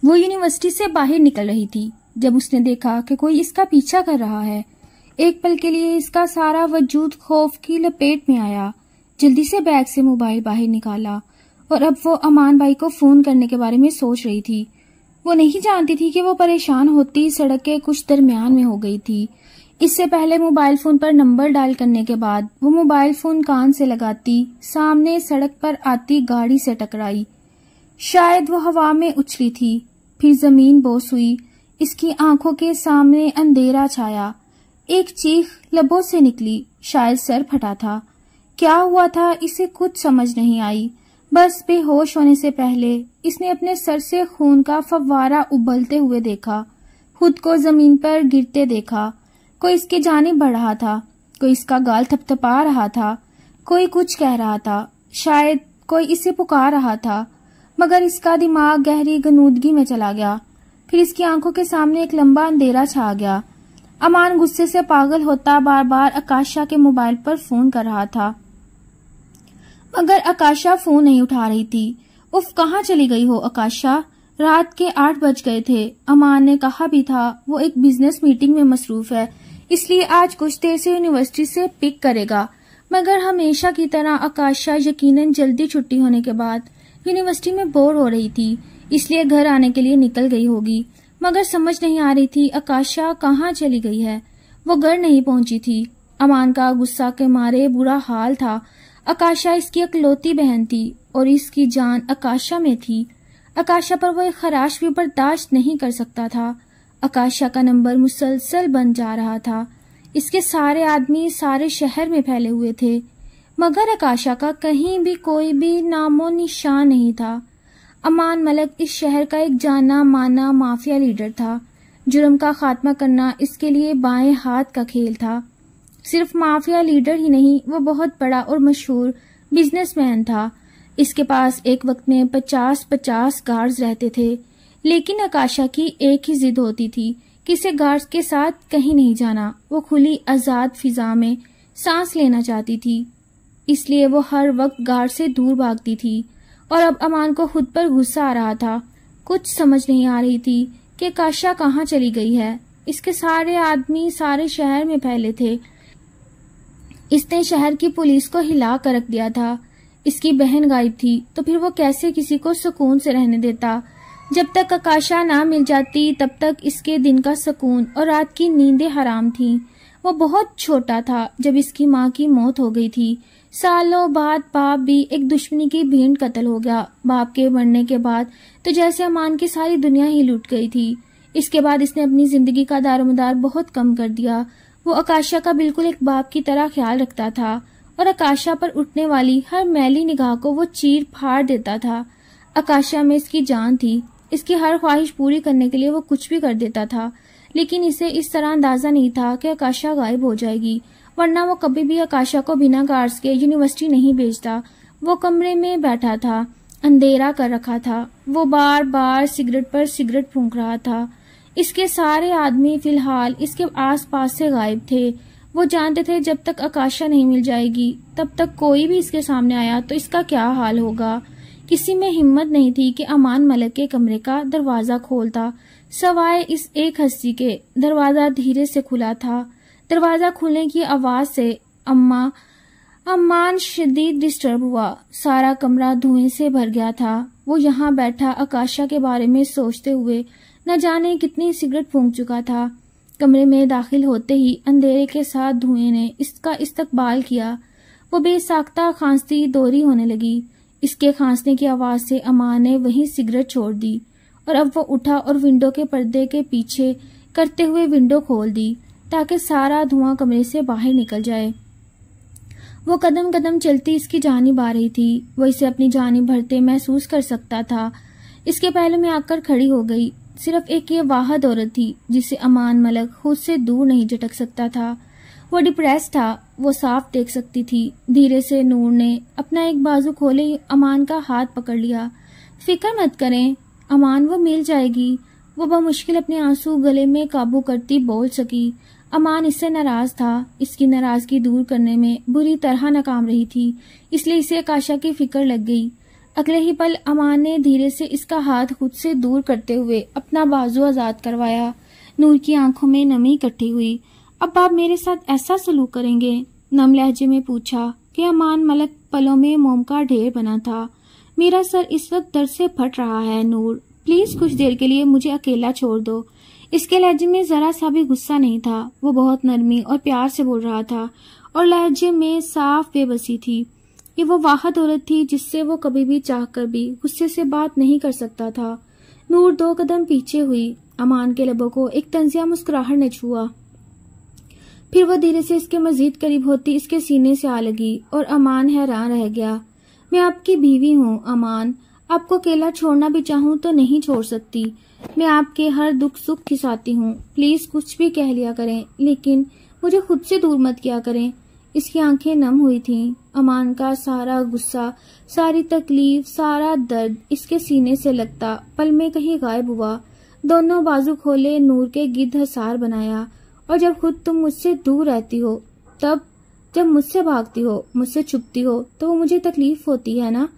वो यूनिवर्सिटी से बाहर निकल रही थी जब उसने देखा कि कोई इसका पीछा कर रहा है। एक पल के लिए इसका सारा वजूद खौफ की लपेट में आया। जल्दी से बैग से मोबाइल बाहर निकाला और अब वो अमान भाई को फोन करने के बारे में सोच रही थी। वो नहीं जानती थी कि वो परेशान होती सड़क के कुछ दरमियान में हो गई थी। इससे पहले मोबाइल फोन पर नंबर डायल करने के बाद वो मोबाइल फोन कान से लगाती सामने सड़क पर आती गाड़ी से टकराई। शायद वो हवा में उछली थी, फिर जमीन बोस हुई। इसकी आंखों के सामने अंधेरा छाया। एक चीख लबों से निकली, शायद सर फटा था। क्या हुआ था इसे कुछ समझ नहीं आई। बस बेहोश होने से पहले इसने अपने सर से खून का फव्वारा उबलते हुए देखा, खुद को जमीन पर गिरते देखा। कोई इसके जानिब बढ़ रहा था, कोई इसका गाल थपथपा रहा था, कोई कुछ कह रहा था, शायद कोई इसे पुकार रहा था, मगर इसका दिमाग गहरी गनूदगी में चला गया। फिर इसकी आंखों के सामने एक लंबा अंधेरा छा गया। अमान गुस्से से पागल होता बार बार आकाशा के मोबाइल पर फोन कर रहा था, मगर आकाशा फोन नहीं उठा रही थी। उफ, कहाँ चली गई हो आकाशा? रात के 8 बज गए थे। अमान ने कहा भी था वो एक बिजनेस मीटिंग में मसरूफ है, इसलिए आज कुछ देर से यूनिवर्सिटी से पिक करेगा। मगर हमेशा की तरह आकाशा यकीनन जल्दी छुट्टी होने के बाद यूनिवर्सिटी में बोर हो रही थी, इसलिए घर आने के लिए निकल गई होगी। मगर समझ नहीं आ रही थी आकाशा कहाँ चली गई है। वो घर नहीं पहुंची थी। अमान का गुस्सा के मारे बुरा हाल था। आकाशा इसकी इकलौती बहन थी और इसकी जान आकाशा में थी। आकाशा पर वो एक खराश भी बर्दाश्त नहीं कर सकता था। आकाशा का नंबर मुसलसल बन जा रहा था। इसके सारे आदमी सारे शहर में फैले हुए थे, मगर आकाशा का कहीं भी कोई भी नामो निशान नहीं था। अमान मलिक इस शहर का एक जाना माना माफिया लीडर था। जुर्म का खात्मा करना इसके लिए बाएं हाथ का खेल था। सिर्फ माफिया लीडर ही नहीं, वो बहुत बड़ा और मशहूर बिजनेसमैन था। इसके पास एक वक्त में 50-50 गार्ड्स रहते थे, लेकिन आकाशा की एक ही जिद होती थी कि इसे गार्ड्स के साथ कहीं नहीं जाना। वो खुली आजाद फिजा में सांस लेना चाहती थी, इसलिए वो हर वक्त गार्ड से दूर भागती थी। और अब अमान को खुद पर गुस्सा आ रहा था। कुछ समझ नहीं आ रही थी कि आकाशा कहाँ चली गई है। इसके सारे आदमी सारे शहर में फैले थे। इसने शहर की पुलिस को हिला कर रख दिया था। इसकी बहन गायब थी, तो फिर वो कैसे किसी को सुकून से रहने देता। जब तक आकाशा ना मिल जाती तब तक इसके दिन का सुकून और रात की नींदें हराम थीं। वो बहुत छोटा था जब इसकी माँ की मौत हो गई थी। सालों बाद बाप भी एक दुश्मनी की भीड़ कत्ल हो गया। बाप के मरने के बाद तो जैसे अमान की सारी दुनिया ही लुट गई थी। इसके बाद इसने अपनी जिंदगी का दारोमदार बहुत कम कर दिया। वो आकाशा का बिल्कुल एक बाप की तरह ख्याल रखता था और आकाशा पर उठने वाली हर मैली निगाह को वो चीर फाड़ देता था। आकाशा में इसकी जान थी। इसकी हर ख्वाहिश पूरी करने के लिए वो कुछ भी कर देता था, लेकिन इसे इस तरह अंदाजा नहीं था कि आकाशा गायब हो जाएगी, वरना वो कभी भी आकाशा को बिना गार्ड्स के यूनिवर्सिटी नहीं भेजता। वो कमरे में बैठा था, अंधेरा कर रखा था। वो बार बार सिगरेट पर सिगरेट फूंक रहा था। इसके सारे आदमी फिलहाल इसके आसपास से गायब थे। वो जानते थे जब तक आकाशा नहीं मिल जाएगी तब तक कोई भी इसके सामने आया तो इसका क्या हाल होगा। किसी में हिम्मत नहीं थी कि अमान मलिक के कमरे का दरवाजा खोलता, सवाए इस एक हस्ती के। दरवाजा धीरे से खुला था। दरवाजा खुलने की आवाज से अमान शदीद डिस्टर्ब हुआ। सारा कमरा धुएं से भर गया था। वो यहाँ बैठा आकाशा के बारे में सोचते हुए न जाने कितनी सिगरेट फूंक चुका था। कमरे में दाखिल होते ही अंधेरे के साथ धुएं ने इसका इस्तकबाल किया। वो बेसाख्ता खांसती दोहरी होने लगी। इसके खांसने की आवाज से अमान ने वहीं सिगरेट छोड़ दी और अब वो उठा और विंडो के पर्दे के पीछे करते हुए विंडो खोल दी ताकि सारा धुआं कमरे से बाहर निकल जाए। वो कदम कदम चलती इसकी जानिब आ रही थी। वो इसे अपनी जानिब भरते महसूस कर सकता था। इसके पहले में आकर खड़ी हो गई। सिर्फ एक ये वाहद औरत थी जिसे अमान मलिक खुद से दूर नहीं झटक सकता था। वो डिप्रेस था, वो साफ देख सकती थी। धीरे से नूर ने अपना एक बाजू खोले अमान का हाथ पकड़ लिया। फिक्र मत करें अमान, वो मिल जाएगी। वो बमुश्किल अपने आंसू गले में काबू करती बोल सकी। अमान इससे नाराज था। इसकी नाराजगी दूर करने में बुरी तरह नाकाम रही थी, इसलिए इसे आकाशा की फिक्र लग गई। अगले ही पल अमान ने धीरे से इसका हाथ खुद से दूर करते हुए अपना बाजू आजाद करवाया। नूर की आंखों में नमी इकट्ठी हुई। अब आप मेरे साथ ऐसा सलूक करेंगे? नम लहजे में पूछा कि अमान मलक पलों में मोम का ढेर बना था। मेरा सर इस वक्त दर्द से फट रहा है नूर, प्लीज कुछ देर के लिए मुझे अकेला छोड़ दो। इसके लहजे में जरा सा भी गुस्सा नहीं था। वो बहुत नरमी और प्यार से बोल रहा था और लहजे में साफ बेबसी थी। ये वो वाहद औरत थी जिससे वो कभी भी चाहकर भी गुस्से से बात नहीं कर सकता था। नूर 2 कदम पीछे हुई। अमान के लबों को एक तंजिया मुस्कुराहट ने छुआ। फिर वो धीरे से इसके मजीद करीब होती इसके सीने से आ लगी और अमान हैरान रह गया। मैं आपकी बीवी हूँ अमान, आपको अकेला छोड़ना भी चाहूँ तो नहीं छोड़ सकती। मैं आपके हर दुख सुख की साथी हूँ, प्लीज कुछ भी कह लिया करें, लेकिन मुझे खुद से दूर मत किया करें। इसकी आंखें नम हुई थीं। अमान का सारा गुस्सा, सारी तकलीफ, सारा दर्द इसके सीने से लगता पल में कहीं गायब हुआ। दोनों बाजू खोले नूर के गिद्ध हसार बनाया। और जब खुद तुम मुझसे दूर रहती हो, तब जब मुझसे भागती हो, मुझसे छुपती हो, तो वो मुझे तकलीफ होती है ना?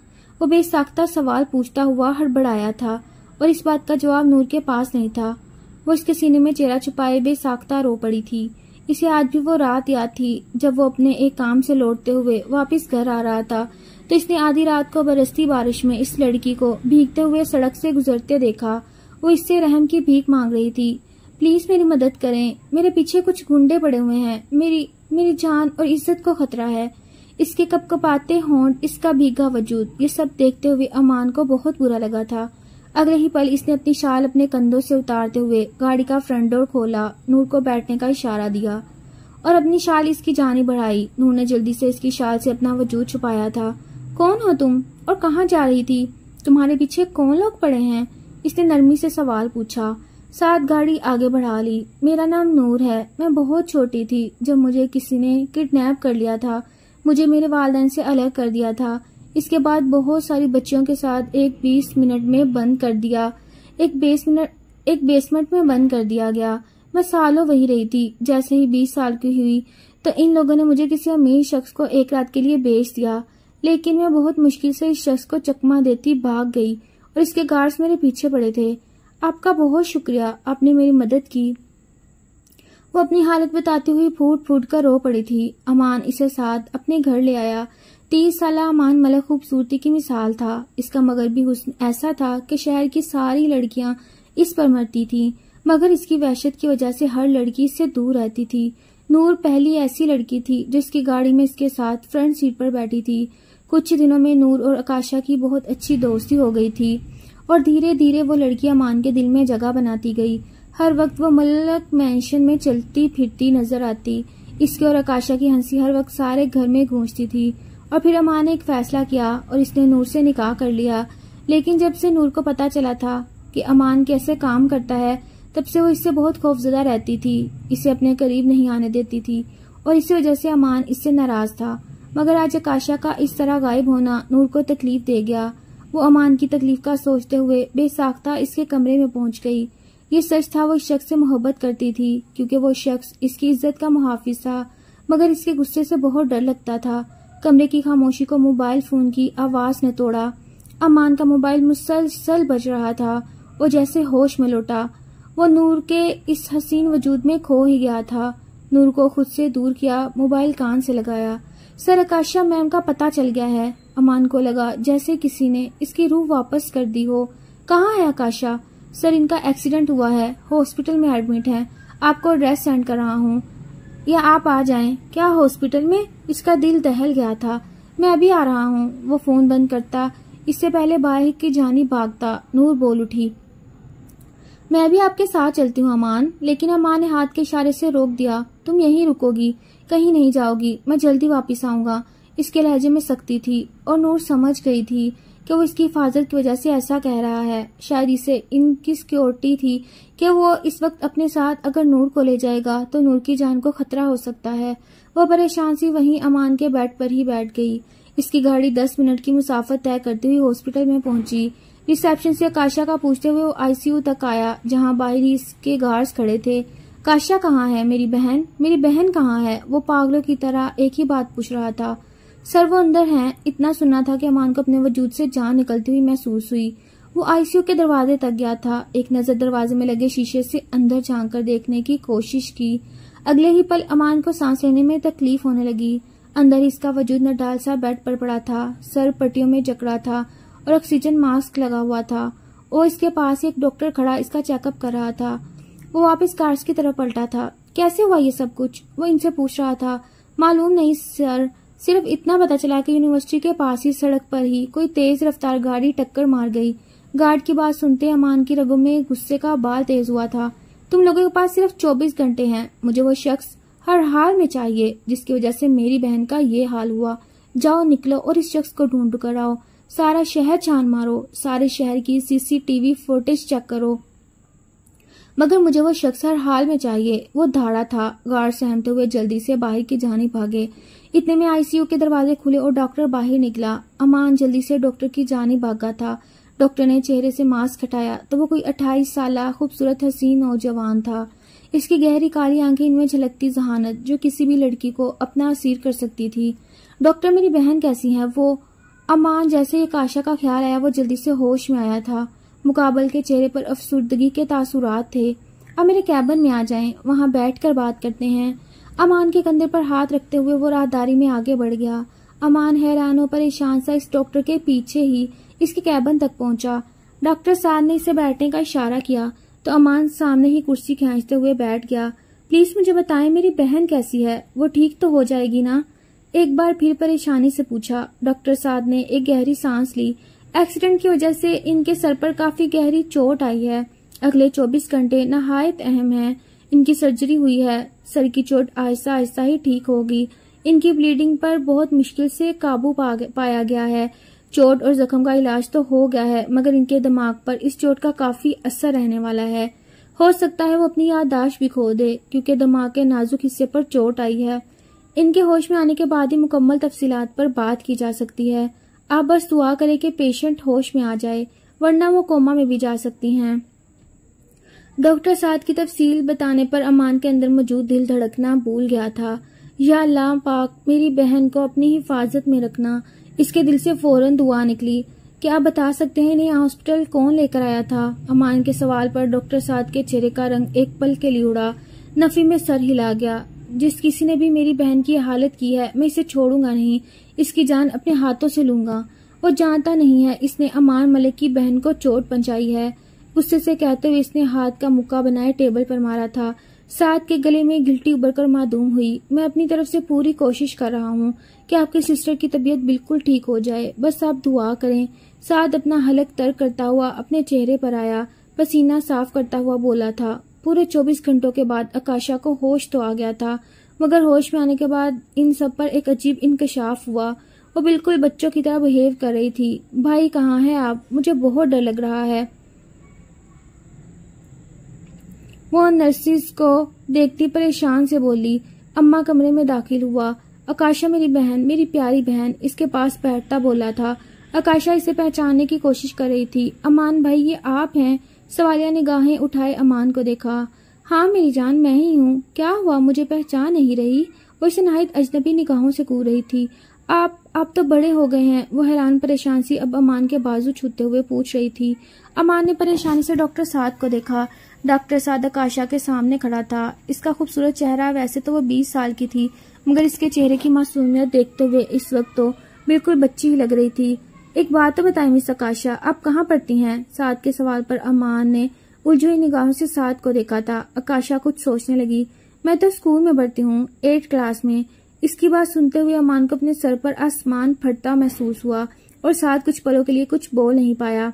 वो बेसाख्ता सवाल पूछता हुआ हड़बड़ाया था और इस बात का जवाब नूर के पास नहीं था। वो इसके सीने में चेहरा छुपाए बेसाख्ता रो पड़ी थी। इसे आज भी वो रात याद थी जब वो अपने एक काम से लौटते हुए वापस घर आ रहा था तो इसने आधी रात को बरसती बारिश में इस लड़की को भीगते हुए सड़क से गुजरते देखा। वो इससे रहम की भीख मांग रही थी। प्लीज मेरी मदद करें, मेरे पीछे कुछ गुंडे पड़े हुए हैं, मेरी जान और इज्जत को खतरा है। इसके कपकपाते होंठ, इसका भीगा वजूद, ये सब देखते हुए अमान को बहुत बुरा लगा था। अगले ही पल इसने अपनी शाल अपने कंधों से उतारते हुए गाड़ी का फ्रंट डोर खोला, नूर को बैठने का इशारा दिया और अपनी शाल इसकी जानी बढ़ाई। नूर ने जल्दी से इसकी शाल से अपना वजूद छुपाया था। कौन हो तुम और कहाँ जा रही थी? तुम्हारे पीछे कौन लोग पड़े हैं? इसने नरमी से सवाल पूछा। साथ गाड़ी आगे बढ़ा ली। मेरा नाम नूर है। मैं बहुत छोटी थी जब मुझे किसी ने किडनैप कर लिया था। मुझे मेरे वालिदैन से अलग कर दिया था। इसके बाद बहुत सारी बच्चियों के साथ एक बेसमेंट में बंद कर दिया गया। मैं सालों वही रही थी। जैसे ही 20 साल की हुई तो इन लोगों ने मुझे किसी अमीर शख्स को एक रात के लिए बेच दिया, लेकिन मैं बहुत मुश्किल से इस शख्स को चकमा देती भाग गई और इसके गार्ड्स मेरे पीछे पड़े थे। आपका बहुत शुक्रिया, आपने मेरी मदद की। वो अपनी हालत बताती हुई फूट फूट कर रो पड़ी थी। अमान इसे साथ अपने घर ले आया। 30 साल अमान मलक खूबसूरती की मिसाल था। इसका मगरबी हुस्न ऐसा था कि शहर की सारी लड़कियां इस पर मरती थीं, मगर इसकी वहशत की वजह से हर लड़की इससे दूर रहती थी। नूर पहली ऐसी लड़की थी जो इसकी गाड़ी में इसके साथ फ्रंट सीट पर बैठी थी। कुछ दिनों में नूर और आकाशा की बहुत अच्छी दोस्ती हो गई थी और धीरे धीरे वो लड़की अमान के दिल में जगह बनाती गई। हर वक्त वो मलक मैंशन में चलती फिरती नजर आती। इसके और आकाशा की हंसी हर वक्त सारे घर में गूंजती थी। और फिर अमान ने एक फैसला किया और इसने नूर से निकाह कर लिया। लेकिन जब से नूर को पता चला था कि अमान कैसे काम करता है, तब से वो इससे बहुत खौफजदा रहती थी। इसे अपने करीब नहीं आने देती थी और इसी वजह से अमान इससे नाराज था। मगर आज आकाशा का इस तरह गायब होना नूर को तकलीफ दे गया। वो अमान की तकलीफ का सोचते हुए बेसाख्ता इसके कमरे में पहुंच गई। ये सच था, वो इस शख्स से मोहब्बत करती थी क्योंकि वो शख्स इसकी इज्जत का मुहाफिज था, मगर इसके गुस्से से बहुत डर लगता था। कमरे की खामोशी को मोबाइल फोन की आवाज ने तोड़ा। अमान का मोबाइल मुसलसल बज रहा था। वो जैसे होश में लौटा। वो नूर के इस हसीन वजूद में खो ही गया था। नूर को खुद से दूर किया, मोबाइल कान से लगाया। सर, आकाशा मैम का पता चल गया है। अमान को लगा जैसे किसी ने इसकी रूह वापस कर दी हो। कहाँ है आकाशा? सर, इनका एक्सीडेंट हुआ है, हॉस्पिटल में एडमिट है। आपको एड्रेस सेंड कर रहा हूँ या आप आ जाएं। क्या हॉस्पिटल में? इसका दिल दहल गया था। मैं अभी आ रहा हूँ। वो फोन बंद करता इससे पहले बाहर की जानी भागता नूर बोल उठी, मैं भी आपके साथ चलती हूँ अमान। लेकिन अमान ने हाथ के इशारे से रोक दिया। तुम यहीं रुकोगी, कहीं नहीं जाओगी, मैं जल्दी वापस आऊंगा। इसके लहजे में सख्ती थी और नूर समझ गई थी कि वो इसकी हिफाजत की वजह से ऐसा कह रहा है। शायद इसे इनकी सिक्योरिटी थी कि वो इस वक्त अपने साथ अगर नूर को ले जाएगा तो नूर की जान को खतरा हो सकता है। वो परेशान सी वहीं अमान के बेड पर ही बैठ गई। इसकी गाड़ी 10 मिनट की मुसाफत तय करते हुए हॉस्पिटल में पहुंची। रिसेप्शन से आकाशा का पूछते हुए वो आईसीयू तक आया, जहां बाहर ही इसके गार्ड्स खड़े थे। काशा कहाँ है? मेरी बहन कहाँ है? वो पागलों की तरह एक ही बात पूछ रहा था। सर वो अंदर हैं। इतना सुना था कि अमान को अपने वजूद से जान निकलती हुई महसूस हुई। वो आईसीयू के दरवाजे तक गया था। एक नजर दरवाजे में लगे शीशे से अंदर झांक कर देखने की कोशिश की। अगले ही पल अमान को सांस लेने में तकलीफ होने लगी। अंदर इसका वजूद नडाल सा बेड पर पड़ा था, सर पट्टियों में जकड़ा था और ऑक्सीजन मास्क लगा हुआ था। और इसके पास एक डॉक्टर खड़ा इसका चेकअप कर रहा था। वो वापस कार्स की तरफ पलटा था। कैसे हुआ ये सब कुछ, वो इनसे पूछ रहा था। मालूम नहीं सर, सिर्फ इतना पता चला कि यूनिवर्सिटी के पास ही सड़क पर ही कोई तेज रफ्तार गाड़ी टक्कर मार गई। गार्ड की बात सुनते अमान की रगों में गुस्से का बाल तेज हुआ था। तुम लोगों के पास सिर्फ 24 घंटे हैं। मुझे वो शख्स हर हाल में चाहिए जिसकी वजह से मेरी बहन का ये हाल हुआ। जाओ निकलो और इस शख्स को ढूंढ कर आओ। सारा शहर छान मारो, सारे शहर की सीसीटीवी फुटेज चेक करो, मगर मुझे वो शख्स हर हाल में चाहिए। वो धाड़ा था। गार्ड सहमते हुए जल्दी से बाहर की जानिब भागे। इतने में आईसीयू के दरवाजे खुले और डॉक्टर बाहर निकला। अमान जल्दी से डॉक्टर की जानिब भागा था। डॉक्टर ने चेहरे से मास्क हटाया तो वो कोई 28 साल खूबसूरत हसीन नौजवान था। इसकी गहरी काली आंखें, इनमें झलकती जहानत जो किसी भी लड़की को अपना असीर कर सकती थी। डॉक्टर मेरी बहन कैसी है? वो अमान जैसे एक आशा का ख्याल आया वो जल्दी से होश में आया था। मुकाबल के चेहरे पर अफसुर्दगी के तासुरात थे। अब मेरे कैबिन में आ जाएं, वहां बैठकर बात करते हैं। अमान के कंधे पर हाथ रखते हुए वो राहदारी में आगे बढ़ गया। अमान हैरान और परेशान सा इस डॉक्टर के पीछे ही इसके कैबिन तक पहुंचा। डॉक्टर साहब ने इसे बैठने का इशारा किया तो अमान सामने ही कुर्सी खींचते हुए बैठ गया। प्लीज मुझे बताएं मेरी बहन कैसी है? वो ठीक तो हो जाएगी ना? एक बार फिर परेशानी से पूछा। डॉक्टर साहब ने एक गहरी सांस ली। एक्सीडेंट की वजह से इनके सर पर काफी गहरी चोट आई है। अगले 24 घंटे नहायत अहम है। इनकी सर्जरी हुई है। सर की चोट आहिस्ता आहिस्ता ही ठीक होगी। इनकी ब्लीडिंग पर बहुत मुश्किल से काबू पाया गया है। चोट और जख्म का इलाज तो हो गया है, मगर इनके दिमाग पर इस चोट का काफी असर रहने वाला है। हो सकता है वो अपनी याददाश्त भी खो दे क्योंकि दिमाग के नाजुक हिस्से पर चोट आई है। इनके होश में आने के बाद ही मुकम्मल तफसीलात पर बात की जा सकती है। आप बस दुआ करें कि पेशेंट होश में आ जाए, वरना वो कोमा में भी जा सकती हैं। डॉक्टर साद की तफसील बताने पर अमान के अंदर मौजूद दिल धड़कना भूल गया था। या अल्लाह पाक मेरी बहन को अपनी हिफाजत में रखना। इसके दिल से फौरन दुआ निकली। क्या आप बता सकते हैं इन्हें हॉस्पिटल कौन लेकर आया था? अमान के सवाल पर डॉक्टर साद के चेहरे का रंग एक पल के लिए उड़ा। नफी में सर हिला गया। जिस किसी ने भी मेरी बहन की हालत की है मैं इसे छोड़ूंगा नहीं। इसकी जान अपने हाथों से लूंगा। वो जानता नहीं है इसने अमान मलिक की बहन को चोट पहुंचाई है। गुस्से से कहते हुए इसने हाथ का मुक्का बनाए टेबल पर मारा था। साद के गले में गिल्टी उभरकर मादूम हुई। मैं अपनी तरफ से पूरी कोशिश कर रहा हूँ कि आपकी सिस्टर की तबीयत बिल्कुल ठीक हो जाए। बस आप दुआ करें। साद अपना हलक तर करता हुआ अपने चेहरे पर आया, पसीना साफ करता हुआ बोला था। पूरे 24 घंटों के बाद आकाशा को होश तो आ गया था, मगर होश में आने के बाद इन सब पर एक अजीब इंकशाफ हुआ। वो बिल्कुल बच्चों की तरह बिहेव कर रही थी। भाई कहाँ है आप? मुझे बहुत डर लग रहा है। वो नर्सिस को देखती परेशान से बोली। अम्मा कमरे में दाखिल हुआ। आकाशा मेरी बहन, मेरी प्यारी बहन, इसके पास बैठता बोला था। आकाशा इसे पहचानने की कोशिश कर रही थी। अमान भाई ये आप हैं? सवालिया निगाहें उठाए अमान को देखा। हाँ मेरी जान मैं ही हूँ। क्या हुआ, मुझे पहचान नहीं रही? वो इसे नहायत अजनबी निगाहों से कूद रही थी। आप तो बड़े हो गए हैं। वो हैरान परेशान सी अब अमान के बाजू छूते हुए पूछ रही थी। अमान ने परेशानी से डॉक्टर साद को देखा। डॉक्टर साद आकाशा के सामने खड़ा था। इसका खूबसूरत चेहरा, वैसे तो वो 20 साल की थी, मगर इसके चेहरे की मासूमियत देखते हुए इस वक्त तो बिल्कुल बच्ची ही लग रही थी। एक बात तो बताएं मिस आकाशा, आप कहाँ पढ़ती हैं? साद के सवाल पर अमान ने उलझी हुई निगाहों से साद को देखा था। आकाशा कुछ सोचने लगी। मैं तो स्कूल में पढ़ती हूँ, 8th क्लास में। इसकी बात सुनते हुए अमान को अपने सर पर आसमान फटता महसूस हुआ और साद कुछ पलों के लिए कुछ बोल नहीं पाया।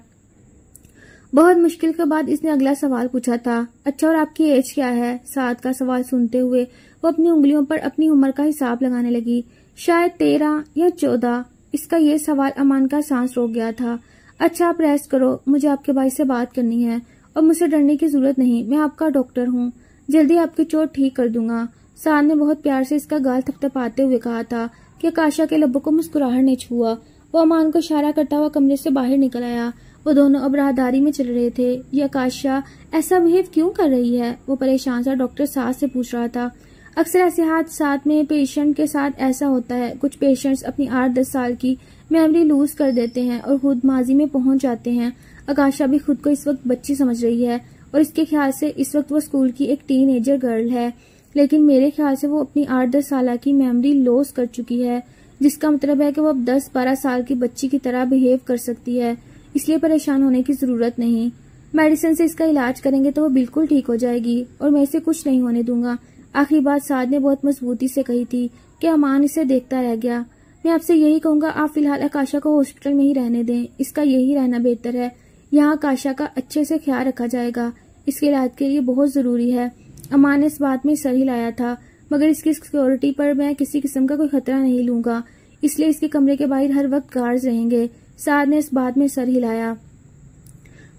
बहुत मुश्किल के बाद इसने अगला सवाल पूछा था। अच्छा और आपकी एज क्या है? साद का सवाल सुनते हुए वो अपनी उंगलियों पर अपनी उम्र का हिसाब लगाने लगी। शायद 13 या 14। इसका ये सवाल अमान का सांस रोक गया था। अच्छा आप रेस्ट करो, मुझे आपके भाई से बात करनी है और मुझसे डरने की जरूरत नहीं, मैं आपका डॉक्टर हूँ। जल्दी आपकी चोट ठीक कर दूंगा। साद ने बहुत प्यार से इसका गाल थपथपाते हुए कहा था कि आकाशा के लब्बों को मुस्कुराहट ने छुआ। वो अमान को इशारा करता हुआ कमरे से बाहर निकल आया। वो दोनों अब राहदारी में चल रहे थे। ये आकाशा ऐसा बिहेव क्यों कर रही है? वो परेशान सा डॉक्टर साद से पूछ रहा था। अक्सर ऐसे हादसात में पेशेंट के साथ ऐसा होता है। कुछ पेशेंट्स अपनी 8-10 साल की मेमोरी लूज कर देते हैं और खुद माजी में पहुंच जाते हैं। आकाशा भी खुद को इस वक्त बच्ची समझ रही है और इसके ख्याल से इस वक्त वो स्कूल की एक टीनेजर गर्ल है, लेकिन मेरे ख्याल से वो अपनी 8-10 साल की मेमोरी लॉस कर चुकी है, जिसका मतलब है कि वो अब 10-12 साल की बच्ची की तरह बिहेव कर सकती है। इसलिए परेशान होने की जरूरत नहीं। मेडिसिन से इसका इलाज करेंगे तो वो बिल्कुल ठीक हो जाएगी और मैं इसे कुछ नहीं होने दूंगा। आखिरी बात साद ने बहुत मजबूती से कही थी कि अमान इसे देखता रह गया। मैं आपसे यही कहूंगा, आप फिलहाल आकाशा को हॉस्पिटल में ही रहने दें। इसका यही रहना बेहतर है। यहाँ आकाशा का अच्छे से ख्याल रखा जाएगा। इसके इलाज के लिए बहुत जरूरी है। अमान ने इस बात में सर हिलाया था, मगर इसकी सिक्योरिटी पर मैं किसी किस्म का कोई खतरा नहीं लूंगा, इसलिए इसके कमरे के बाहर हर वक्त गार्ड्स रहेंगे। साद ने इस बात में सर हिलाया।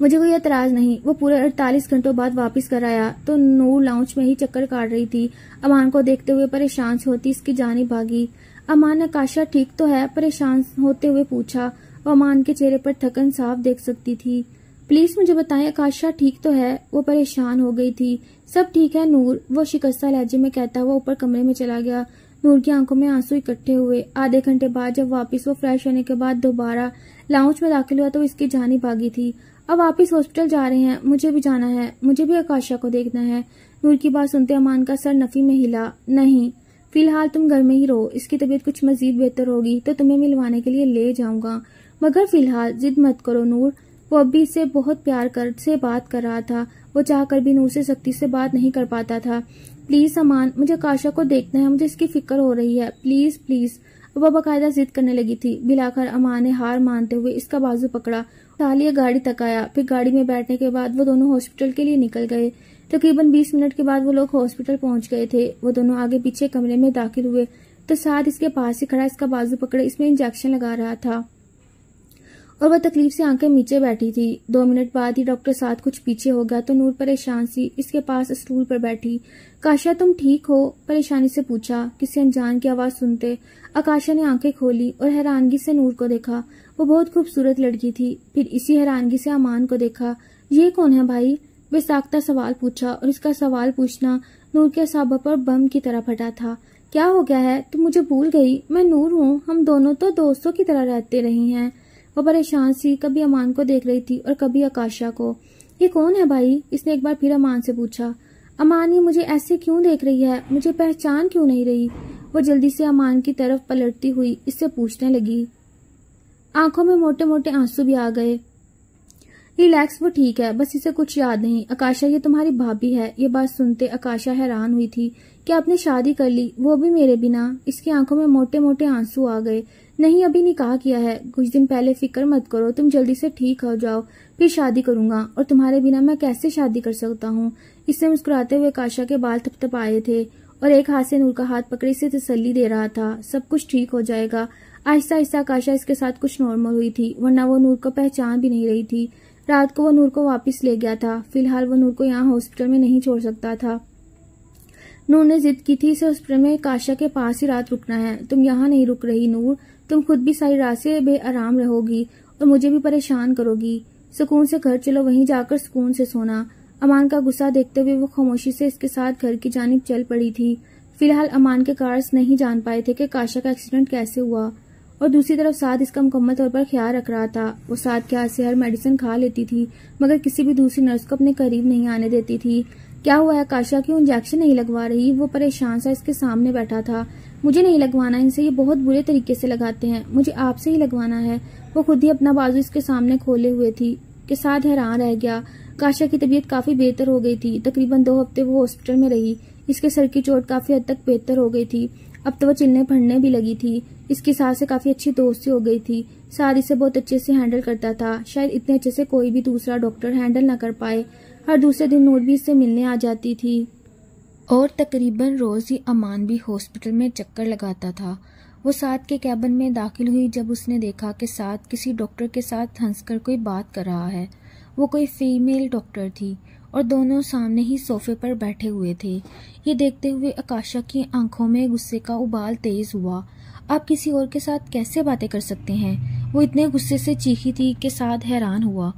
मुझे कोई एतराज नहीं। वो पूरे 48 घंटों बाद वापस कर आया तो नूर लाउंज में ही चक्कर काट रही थी। अमान को देखते हुए परेशान होती इसकी जानिब भागी। अमान, आकाशा ठीक तो है? परेशान होते हुए पूछा। वो अमान के चेहरे पर थकन साफ देख सकती थी। प्लीज मुझे बताएं, आकाशा ठीक तो है? वो परेशान हो गई थी। सब ठीक है नूर, वो शिकस्ता लहजे में कहता हुआ ऊपर कमरे में चला गया। नूर की आंखों में आंसू इकट्ठे हुए। आधे घंटे बाद जब वापस वो फ्रेश होने के बाद दोबारा लाउंज में दाखिल हुआ तो इसकी जानिब भागी थी। अब वापिस हॉस्पिटल जा रहे हैं? मुझे भी जाना है, मुझे भी आकाशा को देखना है। नूर की बात सुनते अमान का सर नफी में हिला। नहीं, फिलहाल तुम घर में ही रहो। इसकी तबीयत कुछ मजीद बेहतर होगी तो तुम्हें मिलवाने के लिए ले जाऊंगा, मगर फिलहाल जिद मत करो नूर। वो अभी इससे बहुत प्यार से बात कर रहा था। वो चाहकर भी नूर से सख्ती से बात नहीं कर पाता था। प्लीज अमान, मुझे आकाशा को देखना है, मुझे इसकी फिक्र हो रही है, प्लीज प्लीज। वो बाकायदा जिद करने लगी थी। बिलाखिर अमान ने हार मानते हुए इसका बाजू पकड़ा। तालिया गाड़ी तक आया। फिर गाड़ी में बैठने के बाद वो दोनों हॉस्पिटल के लिए निकल गए। तकरीबन 20 मिनट के बाद वो लोग हॉस्पिटल पहुंच गए थे। वो दोनों आगे पीछे कमरे में दाखिल हुए तो साथ इसके पास ही खड़ा इसका बाजू पकड़े इसमें इंजेक्शन लगा रहा था और वह तकलीफ से आंखें नीचे बैठी थी। 2 मिनट बाद ही डॉक्टर साथ कुछ पीछे हो गया तो नूर परेशान सी इसके पास स्टूल पर बैठी। काशा, तुम ठीक हो? परेशानी से पूछा। किसी अनजान की आवाज सुनते आकाशा ने आंखें खोली और हैरानगी से नूर को देखा। वो बहुत खूबसूरत लड़की थी। फिर इसी हैरानगी से अमान को देखा। ये कौन है भाई? बेसाख्ता सवाल पूछा और इसका सवाल पूछना नूर के असाबों पर बम की तरह फटा था। क्या हो गया है? तुम मुझे भूल गई? मैं नूर हूँ। हम दोनों तो दोस्तों की तरह रहते रही हैं। वो परेशान सी कभी अमान को देख रही थी और कभी आकाशा को। ये कौन है भाई? इसने एक बार फिर अमान से पूछा। अमान, ये मुझे ऐसे क्यों देख रही है? मुझे पहचान क्यों नहीं रही? वो जल्दी से अमान की तरफ पलटती हुई इससे पूछने लगी। आंखों में मोटे मोटे आंसू भी आ गए। रिलैक्स, वो ठीक है, बस इसे कुछ याद नहीं। आकाशा, ये तुम्हारी भाभी है। ये बात सुनते आकाशा हैरान हुई थी कि आपने शादी कर ली, वो भी मेरे बिना। इसकी आंखों में मोटे मोटे आंसू आ गए। नहीं, अभी निकाह किया है, कुछ दिन पहले। फिक्र मत करो, तुम जल्दी से ठीक हो जाओ, फिर शादी करूंगा। और तुम्हारे बिना मैं कैसे शादी कर सकता हूँ? इससे मुस्कुराते हुए आकाशा के बाल थपथपाए थे और एक हाथ से नूर का हाथ पकड़े इसे तसल्ली दे रहा था। सब कुछ ठीक हो जाएगा। आहिस्ता आहिस्ता आकाशा इसके साथ कुछ नॉर्मल हुई थी, वरना वो नूर को पहचान भी नहीं रही थी। रात को वो नूर को वापस ले गया था। फिलहाल वो नूर को यहाँ हॉस्पिटल में नहीं छोड़ सकता था। नूर ने जिद की थी इसे हॉस्पिटल में काशा के पास ही रात रुकना है। तुम यहाँ नहीं रुक रही नूर, तुम खुद भी सारी रात से बेआराम रहोगी और मुझे भी परेशान करोगी। सुकून से घर चलो, वहीं जाकर सुकून से सोना। अमान का गुस्सा देखते हुए वो खामोशी से इसके साथ घर की जानिब चल पड़ी थी। फिलहाल अमान के गार्ड्स नहीं जान पाए थे कि काशा का एक्सीडेंट कैसे हुआ और दूसरी तरफ साद इसका मुकम्मल तौर पर ख्याल रख रहा था। वो साद के हाथ से हर मेडिसिन खा लेती थी, मगर किसी भी दूसरी नर्स को अपने करीब नहीं आने देती थी। क्या हुआ है काशा, क्यों इंजेक्शन नहीं लगवा रही? वो परेशान सा इसके सामने बैठा था। मुझे नहीं लगवाना इनसे, ये बहुत बुरे तरीके से लगाते हैं, मुझे आपसे ही लगवाना है। वो खुद ही अपना बाजू इसके सामने खोले हुए थी के साथ हैरान रह गया। काशा की तबीयत काफी बेहतर हो गई थी। तकरीबन 2 हफ्ते वो हॉस्पिटल में रही। इसके सर की चोट काफी हद तक बेहतर हो गई थी। अब तो वो चिल्लने पढ़ने भी लगी थी। इसकी सास से काफी अच्छी दोस्ती हो गई थी। साद इसे बहुत अच्छे से हैंडल करता था। शायद इतने अच्छे से कोई भी दूसरा डॉक्टर हैंडल न कर पाए। हर दूसरे दिन नूर भी इससे मिलने आ जाती थी और तकरीबन रोज ही अमान भी हॉस्पिटल में चक्कर लगाता था। वो साद के कैबिन में दाखिल हुई जब उसने देखा कि साद किसी डॉक्टर के साथ हंसकर कोई बात कर रहा है। वो कोई फीमेल डॉक्टर थी और दोनों सामने ही सोफे पर बैठे हुए थे। ये देखते हुए आकाशा की आंखों में गुस्से का उबाल तेज हुआ। आप किसी और के साथ कैसे बातें कर सकते हैं? वो इतने गुस्से से चीखी थी कि साद हैरान हुआ।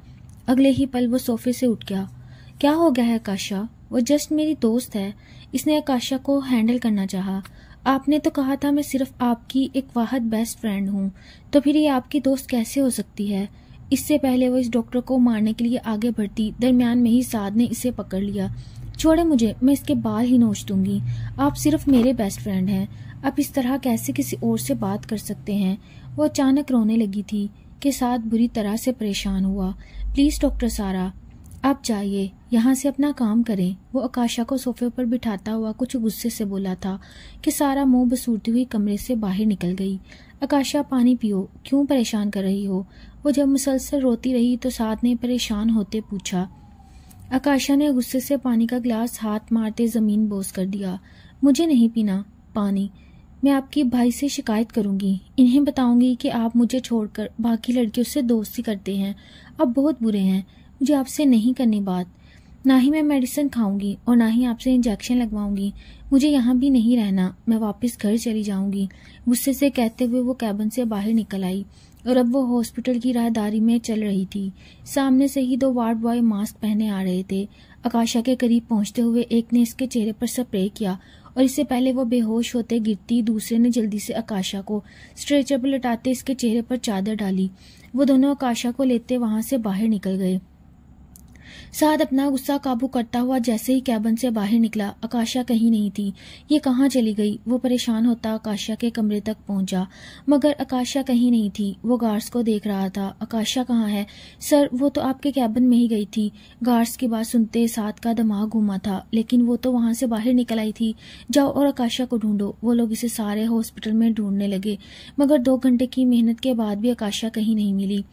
अगले ही पल वो सोफे से उठ गया। क्या हो गया है आकाशा? वो जस्ट मेरी दोस्त है। इसने आकाशा को हैंडल करना चाहा। आपने तो कहा था मैं सिर्फ आपकी एक वाहद बेस्ट फ्रेंड हूँ, तो फिर ये आपकी दोस्त कैसे हो सकती है? इससे पहले वो इस डॉक्टर को मारने के लिए आगे बढ़ती, दरमियान में ही साद ने इसे पकड़ लिया। छोड़े मुझे, मैं इसके बाल ही नोच दूंगी। आप सिर्फ मेरे बेस्ट फ्रेंड हैं, आप इस तरह कैसे किसी और से बात कर सकते हैं? वो अचानक रोने लगी थी कि साद बुरी तरह से परेशान हुआ। प्लीज डॉक्टर सारा, आप जाइए, यहाँ से अपना काम करें। वो आकाशा को सोफे पर बिठाता हुआ कुछ गुस्से से बोला था कि सारा मुंह बसूरती हुई कमरे से बाहर निकल गई। आकाशा, पानी पियो, क्यों परेशान कर रही हो? वो जब मुसलसल रोती रही तो साद ने परेशान होते पूछा। आकाशा ने गुस्से से पानी का गिलास हाथ मारते जमीन बोस कर दिया। मुझे नहीं पीना पानी, मैं आपके भाई से शिकायत करूंगी। इन्हें बताऊंगी कि आप मुझे छोड़कर बाकी लड़कियों से दोस्ती करते हैं। आप बहुत बुरे हैं, मुझे आपसे नहीं करनी बात। ना ही मैं मेडिसिन खाऊंगी और ना ही आपसे इंजेक्शन लगवाऊंगी। मुझे यहाँ भी नहीं रहना, मैं वापस घर चली जाऊंगी। गुस्से से कहते हुए वो कैबिन से बाहर निकल आई और अब वो हॉस्पिटल की राहदारी में चल रही थी। सामने से ही 2 वार्ड बॉय मास्क पहने आ रहे थे। आकाशा के करीब पहुंचते हुए एक ने इसके चेहरे पर स्प्रे किया और इससे पहले वो बेहोश होते गिरती, दूसरे ने जल्दी से आकाशा को स्ट्रेचर पर लटाते इसके चेहरे पर चादर डाली। वो दोनों आकाशा को लेते वहां से बाहर निकल गए। साद अपना गुस्सा काबू करता हुआ जैसे ही कैबिन से बाहर निकला, आकाशा कहीं नहीं थी। ये कहाँ चली गई? वो परेशान होता आकाशा के कमरे तक पहुंचा, मगर आकाशा कहीं नहीं थी। वो गार्ड्स को देख रहा था। आकाशा कहाँ है? सर, वो तो आपके कैबिन में ही गई थी। गार्ड्स की बात सुनते साद का दिमाग घूमा था, लेकिन वो तो वहां से बाहर निकल आई थी। जाओ और आकाशा को ढूंढो। वो लोग इसे सारे हॉस्पिटल में ढूंढने लगे, मगर 2 घंटे की मेहनत के बाद भी आकाशा कहीं नहीं मिली।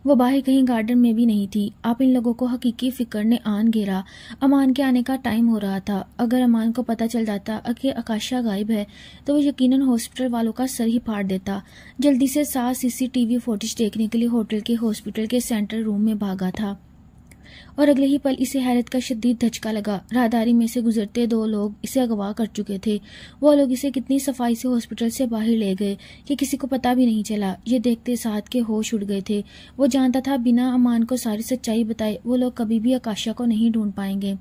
वो बाहर कहीं गार्डन में भी नहीं थी। आप इन लोगों को हकीकी फिक्र ने आन घेरा। अमान के आने का टाइम हो रहा था। अगर अमान को पता चल जाता कि आकाशा गायब है तो वो यकीनन हॉस्पिटल वालों का सर ही फाड़ देता। जल्दी से साथ सीसीटीवी फुटेज देखने के लिए होटल के हॉस्पिटल के सेंट्रल रूम में भागा था और अगले ही पल इसे हैरत का शदीद धचका लगा। राहदारी में से गुजरते 2 लोग इसे अगवा कर चुके थे। वो लोग इसे कितनी सफाई से हॉस्पिटल से बाहर ले गए कि किसी को पता भी नहीं चला। ये देखते साद के होश उड़ गए थे। वो जानता था बिना अमान को सारी सच्चाई बताए वो लोग कभी भी आकाशा को नहीं ढूंढ पाएंगे।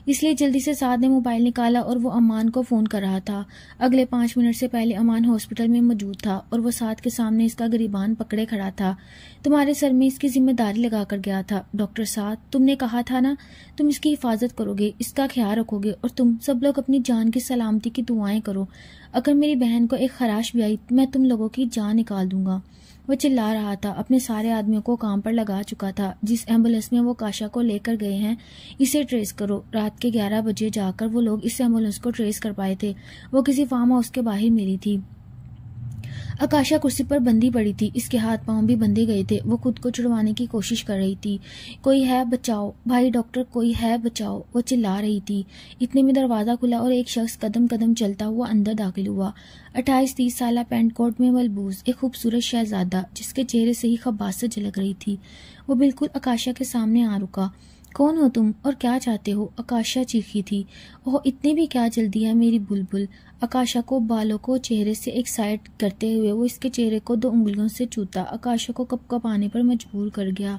इसलिए जल्दी से साद ने मोबाइल निकाला और वो अमान को फोन कर रहा था। अगले 5 मिनट से पहले अमान हॉस्पिटल में मौजूद था और वो साद के सामने इसका गिरीबान पकड़े खड़ा था। तुम्हारे सर में इसकी जिम्मेदारी लगा कर गया था डॉक्टर साद। तुमने कहा था ना तुम इसकी हिफाजत करोगे, इसका ख्याल रखोगे और तुम सब लोग अपनी जान की सलामती की दुआएं करो। अगर मेरी बहन को एक खराश भी आई मैं तुम लोगों की जान निकाल दूंगा। वो चिल्ला रहा था। अपने सारे आदमियों को काम पर लगा चुका था। जिस एम्बुलेंस में वो आकाशा को लेकर गए हैं इसे ट्रेस करो। रात के 11 बजे जाकर वो लोग इस एम्बुलेंस को ट्रेस कर पाए थे। वो किसी फार्म हाउस के बाहर मिली थी। आकाशा कुर्सी पर बंधी पड़ी थी। इसके हाथ पांव भी बंधे गए थे। वो खुद को छुड़वाने की कोशिश कर रही थी। कोई है बचाओ, भाई डॉक्टर, कोई है बचाओ, वो चिल्ला रही थी। इतने में दरवाजा खुला और एक शख्स कदम कदम चलता हुआ अंदर दाखिल हुआ। 28-30 साल पेंट कोट में मलबूस एक खूबसूरत शहजादा जिसके चेहरे से ही खबासत झलक रही थी। वो बिल्कुल आकाशा के सामने आ रुका। कौन हो तुम और क्या चाहते हो? आकाशा चीखी थी। ओह, इतनी भी क्या जल्दी है मेरी बुलबुल? आकाशा को बालों को चेहरे से एक साइड करते हुए वो इसके चेहरे को 2 उंगलियों से छूता आकाशा को कपकपाने पर मजबूर कर गया।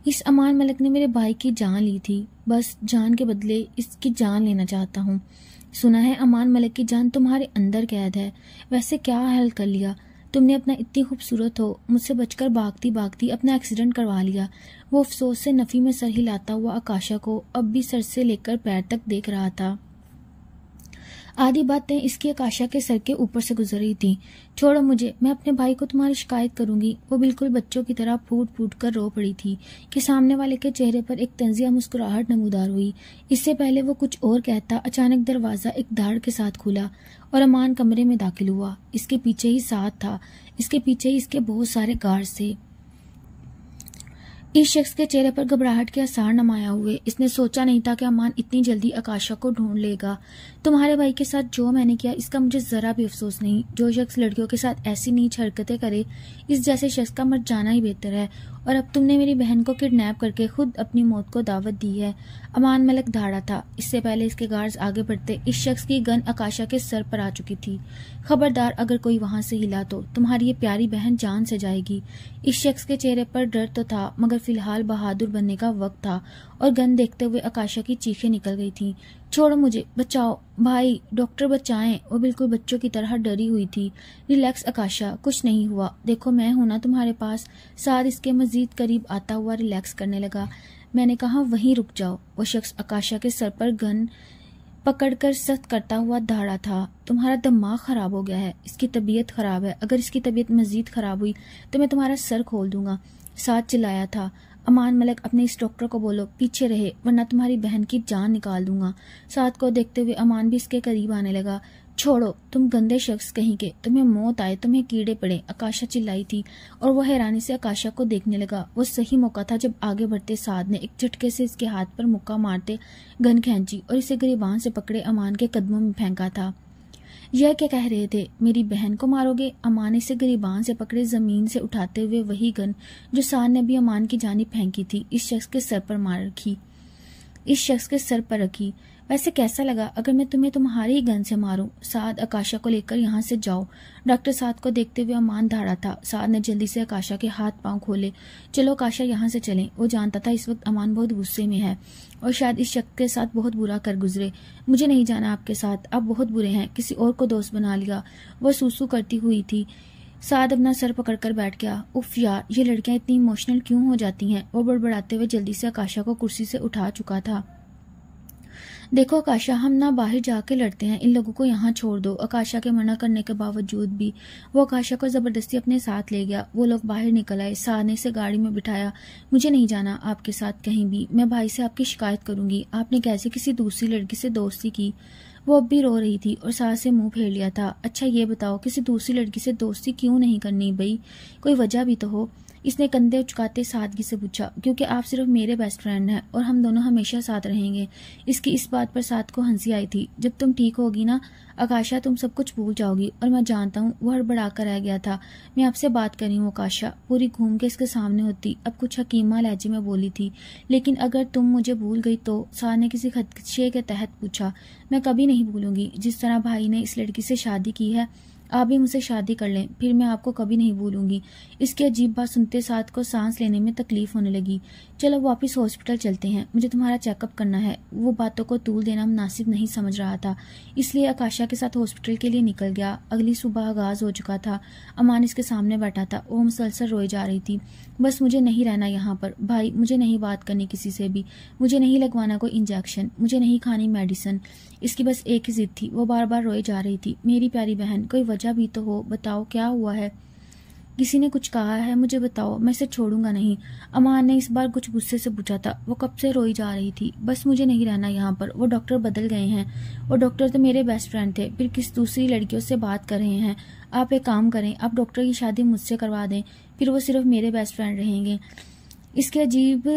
इस अमान मलिक ने मेरे भाई की जान ली थी, बस जान के बदले इसकी जान लेना चाहता हूँ। सुना है अमान मलिक की जान तुम्हारे अंदर कैद है। वैसे क्या हल कर लिया तुमने? अपना इतनी खूबसूरत हो मुझसे बचकर भागती भागती अपना एक्सीडेंट करवा लिया। वो अफसोस से नफी में सर हिलाता हुआ आकाशा को अब भी सर से लेकर पैर तक देख रहा था। आधी बातें इसकी आकाशा के सर के ऊपर से गुजर रही थी। छोड़ो मुझे, मैं अपने भाई को तुम्हारी शिकायत करूंगी। वो बिल्कुल बच्चों की तरह फूट फूट कर रो पड़ी थी कि सामने वाले के चेहरे पर एक तंजिया मुस्कुराहट नमूदार हुई। इससे पहले वो कुछ और कहता अचानक दरवाजा एक धाड़ के साथ खुला और अमान कमरे में दाखिल हुआ। इसके पीछे ही साथ था। इसके पीछे ही इसके बहुत सारे गार्ड्स थे। इस शख्स के चेहरे पर घबराहट के आसार नमाया हुए। इसने सोचा नहीं था कि अमान इतनी जल्दी आकाशा को ढूंढ लेगा। तुम्हारे भाई के साथ जो मैंने किया इसका मुझे जरा भी अफसोस नहीं। जो शख्स लड़कियों के साथ ऐसी नीच हरकतें करे इस जैसे शख्स का मर जाना ही बेहतर है। और अब तुमने मेरी बहन को किडनैप करके खुद अपनी मौत को दावत दी है। अमान मलिक दहाड़ा था। इससे पहले इसके गार्ड्स आगे बढ़ते इस शख्स की गन आकाशा के सर पर आ चुकी थी। खबरदार, अगर कोई वहां से हिला तो तुम्हारी ये प्यारी बहन जान से जाएगी। इस शख्स के चेहरे पर डर तो था, मगर फिलहाल बहादुर बनने का वक्त था और गन देखते हुए आकाशा की चीखें निकल गई थीं। छोड़ो मुझे, बचाओ भाई, डॉक्टर बचाएं। वो बिल्कुल बच्चों की तरह डरी हुई थी। रिलैक्स आकाशा, कुछ नहीं हुआ, देखो मैं हूं ना तुम्हारे पास। साद इसके मजीद करीब आता हुआ रिलैक्स करने लगा। मैंने कहा वहीं रुक जाओ। वो शख्स आकाशा के सर पर गन पकड़कर सख्त करता हुआ दहाड़ा था। तुम्हारा दिमाग खराब हो गया है, इसकी तबीयत खराब है। अगर इसकी तबीयत मजीद खराब हुई तो मैं तुम्हारा सर खोल दूंगा। साद चिल्लाया था। अमान मलिक, अपने इस डॉक्टर को बोलो पीछे रहे, वरना तुम्हारी बहन की जान निकाल दूंगा। साद को देखते हुए अमान भी इसके करीब आने लगा। छोड़ो, तुम गंदे शख्स कहीं के, तुम्हें मौत आए, तुम्हें कीड़े पड़े, आकाशा चिल्लाई थी और वह हैरानी से आकाशा को देखने लगा। वो सही मौका था जब आगे बढ़ते साद ने एक झटके से इसके हाथ पर मुक्का मारते गन खींची और इसे गिरबान से पकड़े अमान के कदमों में फेंका था। यह क्या कह रहे थे, मेरी बहन को मारोगे? अमान इसे गिरबान से पकड़े जमीन से उठाते हुए वही गन जो साद ने भी अमान की जानिब फेंकी थी इस शख्स के सर पर रखी। वैसे कैसा लगा अगर मैं तुम्हें तुम्हारी ही गन से मारूं? साद, आकाशा को लेकर यहाँ से जाओ। डॉक्टर साद को देखते हुए अमान दहाड़ा था। साद ने जल्दी से आकाशा के हाथ पांव खोले। चलो आकाशा, यहाँ से चलें। वो जानता था इस वक्त अमान बहुत गुस्से में है और शायद इस शख्स के साथ बहुत बुरा कर गुजरे। मुझे नहीं जाना आपके साथ, आप बहुत बुरे हैं, किसी और को दोस्त बना लिया। वो सूसू करती हुई थी। साद अपना सर पकड़कर बैठ गया। उफ यार, ये लड़कियां इतनी इमोशनल क्यों हो जाती हैं? वो बड़बड़ाते हुए जल्दी से आकाशा को कुर्सी से उठा चुका था। देखो आकाशा, हम ना बाहर जाके लड़ते हैं, इन लोगों को यहाँ छोड़ दो। आकाशा के मना करने के बावजूद भी वो आकाशा को जबरदस्ती अपने साथ ले गया। वो लोग बाहर निकल आए। साद ने इसे गाड़ी में बिठाया। मुझे नहीं जाना आपके साथ कहीं भी, मैं भाई से आपकी शिकायत करूंगी। आपने कैसे किसी दूसरी लड़की से दोस्ती की? वो अब भी रो रही थी और साद से मुंह फेर लिया था। अच्छा ये बताओ, किसी दूसरी लड़की से दोस्ती क्यों नहीं करनी भाई? कोई वजह भी तो हो। इसने कंधे उचकाते सादगी से पूछा। क्योंकि आप सिर्फ मेरे बेस्ट फ्रेंड हैं और हम दोनों हमेशा साथ रहेंगे। इसकी इस बात पर साद को हंसी आई थी। जब तुम ठीक होगी ना आकाशा, तुम सब कुछ भूल जाओगी। और मैं जानता हूँ वो हड़बड़ा कर रह गया था। मैं आपसे बात कर रही हूँ आकाशा। पूरी घूम के इसके सामने होती। अब कुछ हकीमा लहजे में बोली थी। लेकिन अगर तुम मुझे भूल गई तो? साद ने किसी खदशे के तहत पूछा। मैं कभी नहीं भूलूंगी। जिस तरह भाई ने इस लड़की से शादी की है, आप भी मुझसे शादी कर लें, फिर मैं आपको कभी नहीं भूलूंगी। इसकी अजीब बात सुनते साद को सांस लेने में तकलीफ होने लगी। चलो वापस हॉस्पिटल चलते हैं, मुझे तुम्हारा चेकअप करना है। वो बातों को तूल देना मुनासिब नहीं समझ रहा था, इसलिए आकाशा के साथ हॉस्पिटल के लिए निकल गया। अगली सुबह आगाज हो चुका था। अमान इसके सामने बैठा था। वो मुसलसल रोए जा रही थी। बस मुझे नहीं रहना यहाँ पर भाई, मुझे नहीं बात करनी किसी से भी, मुझे नहीं लगवाना कोई इंजेक्शन, मुझे नहीं खानी मेडिसिन। इसकी बस एक ही जिद थी। वो बार बार रोए जा रही थी। मेरी प्यारी बहन, कोई वजह भी तो हो, बताओ क्या हुआ है? किसी ने कुछ कहा है? मुझे बताओ, मैं इसे छोड़ूंगा नहीं। अमान ने इस बार कुछ गुस्से से पूछा था। वो कब से रोई जा रही थी। बस मुझे नहीं रहना यहाँ पर। वो डॉक्टर बदल गए हैं। वो डॉक्टर तो मेरे बेस्ट फ्रेंड थे, फिर किस दूसरी लड़कियों से बात कर रहे हैं। आप एक काम करें, आप डॉक्टर की शादी मुझसे करवा दें, फिर वो सिर्फ मेरे बेस्ट फ्रेंड रहेंगे। इसके अजीब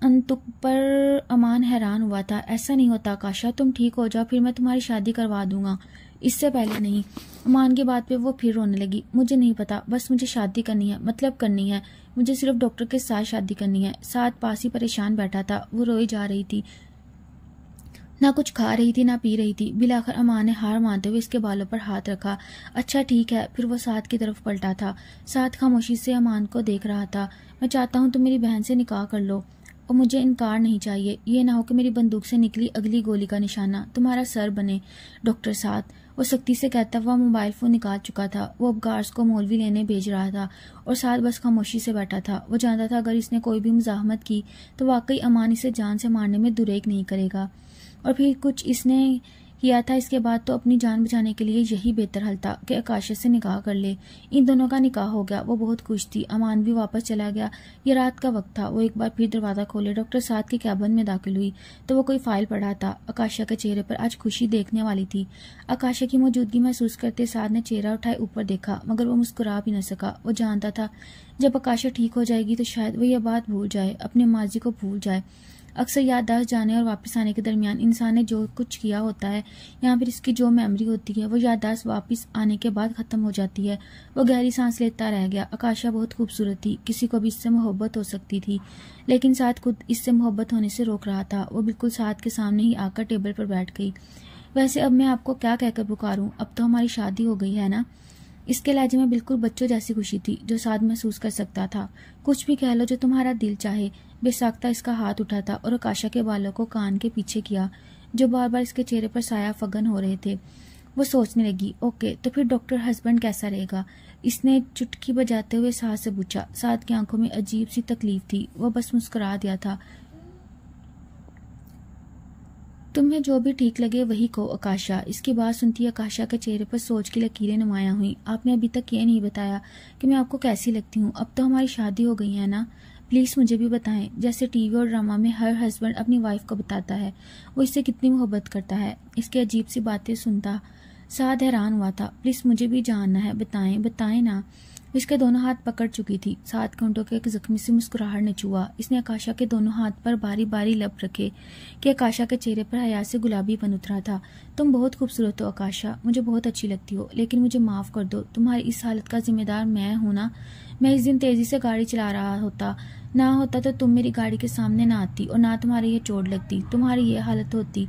अंतुक पर अमान हैरान हुआ था। ऐसा नहीं होता आकाशा, तुम ठीक हो जाओ, फिर मैं तुम्हारी शादी करवा दूंगा, इससे पहले नहीं। अमान की बात पे वो फिर रोने लगी। मुझे नहीं पता, बस मुझे शादी करनी है, मतलब करनी है। मुझे सिर्फ डॉक्टर के साथ शादी करनी है। साथ पास ही परेशान बैठा था। वो रोई जा रही थी, ना कुछ खा रही थी ना पी रही थी। बिलाखिर अमान ने हार मानते हुए इसके बालों पर हाथ रखा। अच्छा ठीक है। फिर वो साथ की तरफ पलटा था। साथ खामोशी से अमान को देख रहा था। मैं चाहता हूँ तुम मेरी बहन से निकाह कर लो और मुझे इनकार नहीं चाहिए। ये ना हो कि मेरी बंदूक से निकली अगली गोली का निशाना तुम्हारा सर बने। डॉक्टर साथ, वो सख्ती से कहता हुआ मोबाइल फोन निकाल चुका था। वो अब गार्ड्स को मौलवी लेने भेज रहा था और साथ बस खामोशी से बैठा था। वो जानता था अगर इसने कोई भी मुजाहमत की तो वाकई अमान इसे जान से मारने में दुरेक नहीं करेगा। और फिर कुछ इसने किया था इसके बाद तो अपनी जान बचाने के लिए यही बेहतर हल था कि आकाशा से निकाह कर ले। इन दोनों का निकाह हो गया। वो बहुत खुश थी। अमान भी वापस चला गया। ये रात का वक्त था। वो एक बार फिर दरवाजा खोले डॉक्टर साथ के कैबिन में दाखिल हुई तो वो कोई फाइल पढ़ा था। आकाशा के चेहरे पर आज खुशी देखने वाली थी। आकाशा की मौजूदगी महसूस करते साथ ने चेहरा उठाए ऊपर देखा, मगर वो मुस्कुरा भी न सका। वो जानता था जब आकाशा ठीक हो जाएगी तो शायद वो यह बात भूल जाए, अपने माजी को भूल जाए। अक्सर याददाश्त जाने और वापस आने के दरमियान इंसान ने जो कुछ किया होता है या फिर इसकी जो मेमोरी होती है वो याददाश्त वापस आने के बाद खत्म हो जाती है। वो गहरी सांस लेता रह गया। आकाशा बहुत खूबसूरत थी, किसी को भी इससे मोहब्बत हो सकती थी, लेकिन साथ खुद इससे मोहब्बत होने से रोक रहा था। वो बिल्कुल साथ के सामने ही आकर टेबल पर बैठ गई। वैसे अब मैं आपको क्या कहकर पुकारूं, अब तो हमारी शादी हो गई है ना। इसके लहजे में बिल्कुल बच्चों जैसी खुशी थी जो साथ महसूस कर सकता था। कुछ भी कह लो जो तुम्हारा दिल चाहे। बेसाख्ता इसका हाथ उठा था और आकाशा के बालों को कान के पीछे किया जो बार बार इसके चेहरे पर साया फगन हो रहे थे। वो सोचने लगी, ओके तो फिर डॉक्टर हस्बैंड कैसा रहेगा। इसने चुटकी बजाते हुए साथ से पूछा। साथ की आंखों में अजीब सी तकलीफ थी। वो बस मुस्कुरा दिया था। तुम्हें जो भी ठीक लगे वही कहो आकाशा। इसकी बात सुनती आकाशा के चेहरे पर सोच की लकीरें नुमायां हुई। आपने अभी तक ये नहीं बताया कि मैं आपको कैसी लगती हूँ। अब तो हमारी शादी हो गई है ना, प्लीज मुझे भी बताएं। जैसे टीवी और ड्रामा में हर हस्बैंड अपनी वाइफ को बताता है वो इससे कितनी मोहब्बत करता है। इसकी अजीब सी बातें सुनता साद हैरान हुआ था। प्लीज मुझे भी जानना है, बताएं बताएं ना। इसके दोनों हाथ पकड़ चुकी थी। सात घंटों के एक जख्मी से मुस्कुराहट न छुआ। इसने आकाशा के दोनों हाथ पर बारी बारी लब रखे कि आकाशा के चेहरे पर हया से गुलाबीपन उतरा था। तुम बहुत खूबसूरत हो आकाशा, मुझे बहुत अच्छी लगती हो, लेकिन मुझे माफ कर दो। तुम्हारी इस हालत का जिम्मेदार मैं हूं ना। मैं इस दिन तेजी से गाड़ी चला रहा होता तो तुम मेरी गाड़ी के सामने ना आती और ना तुम्हारी ये चोट लगती, तुम्हारी ये हालत होती।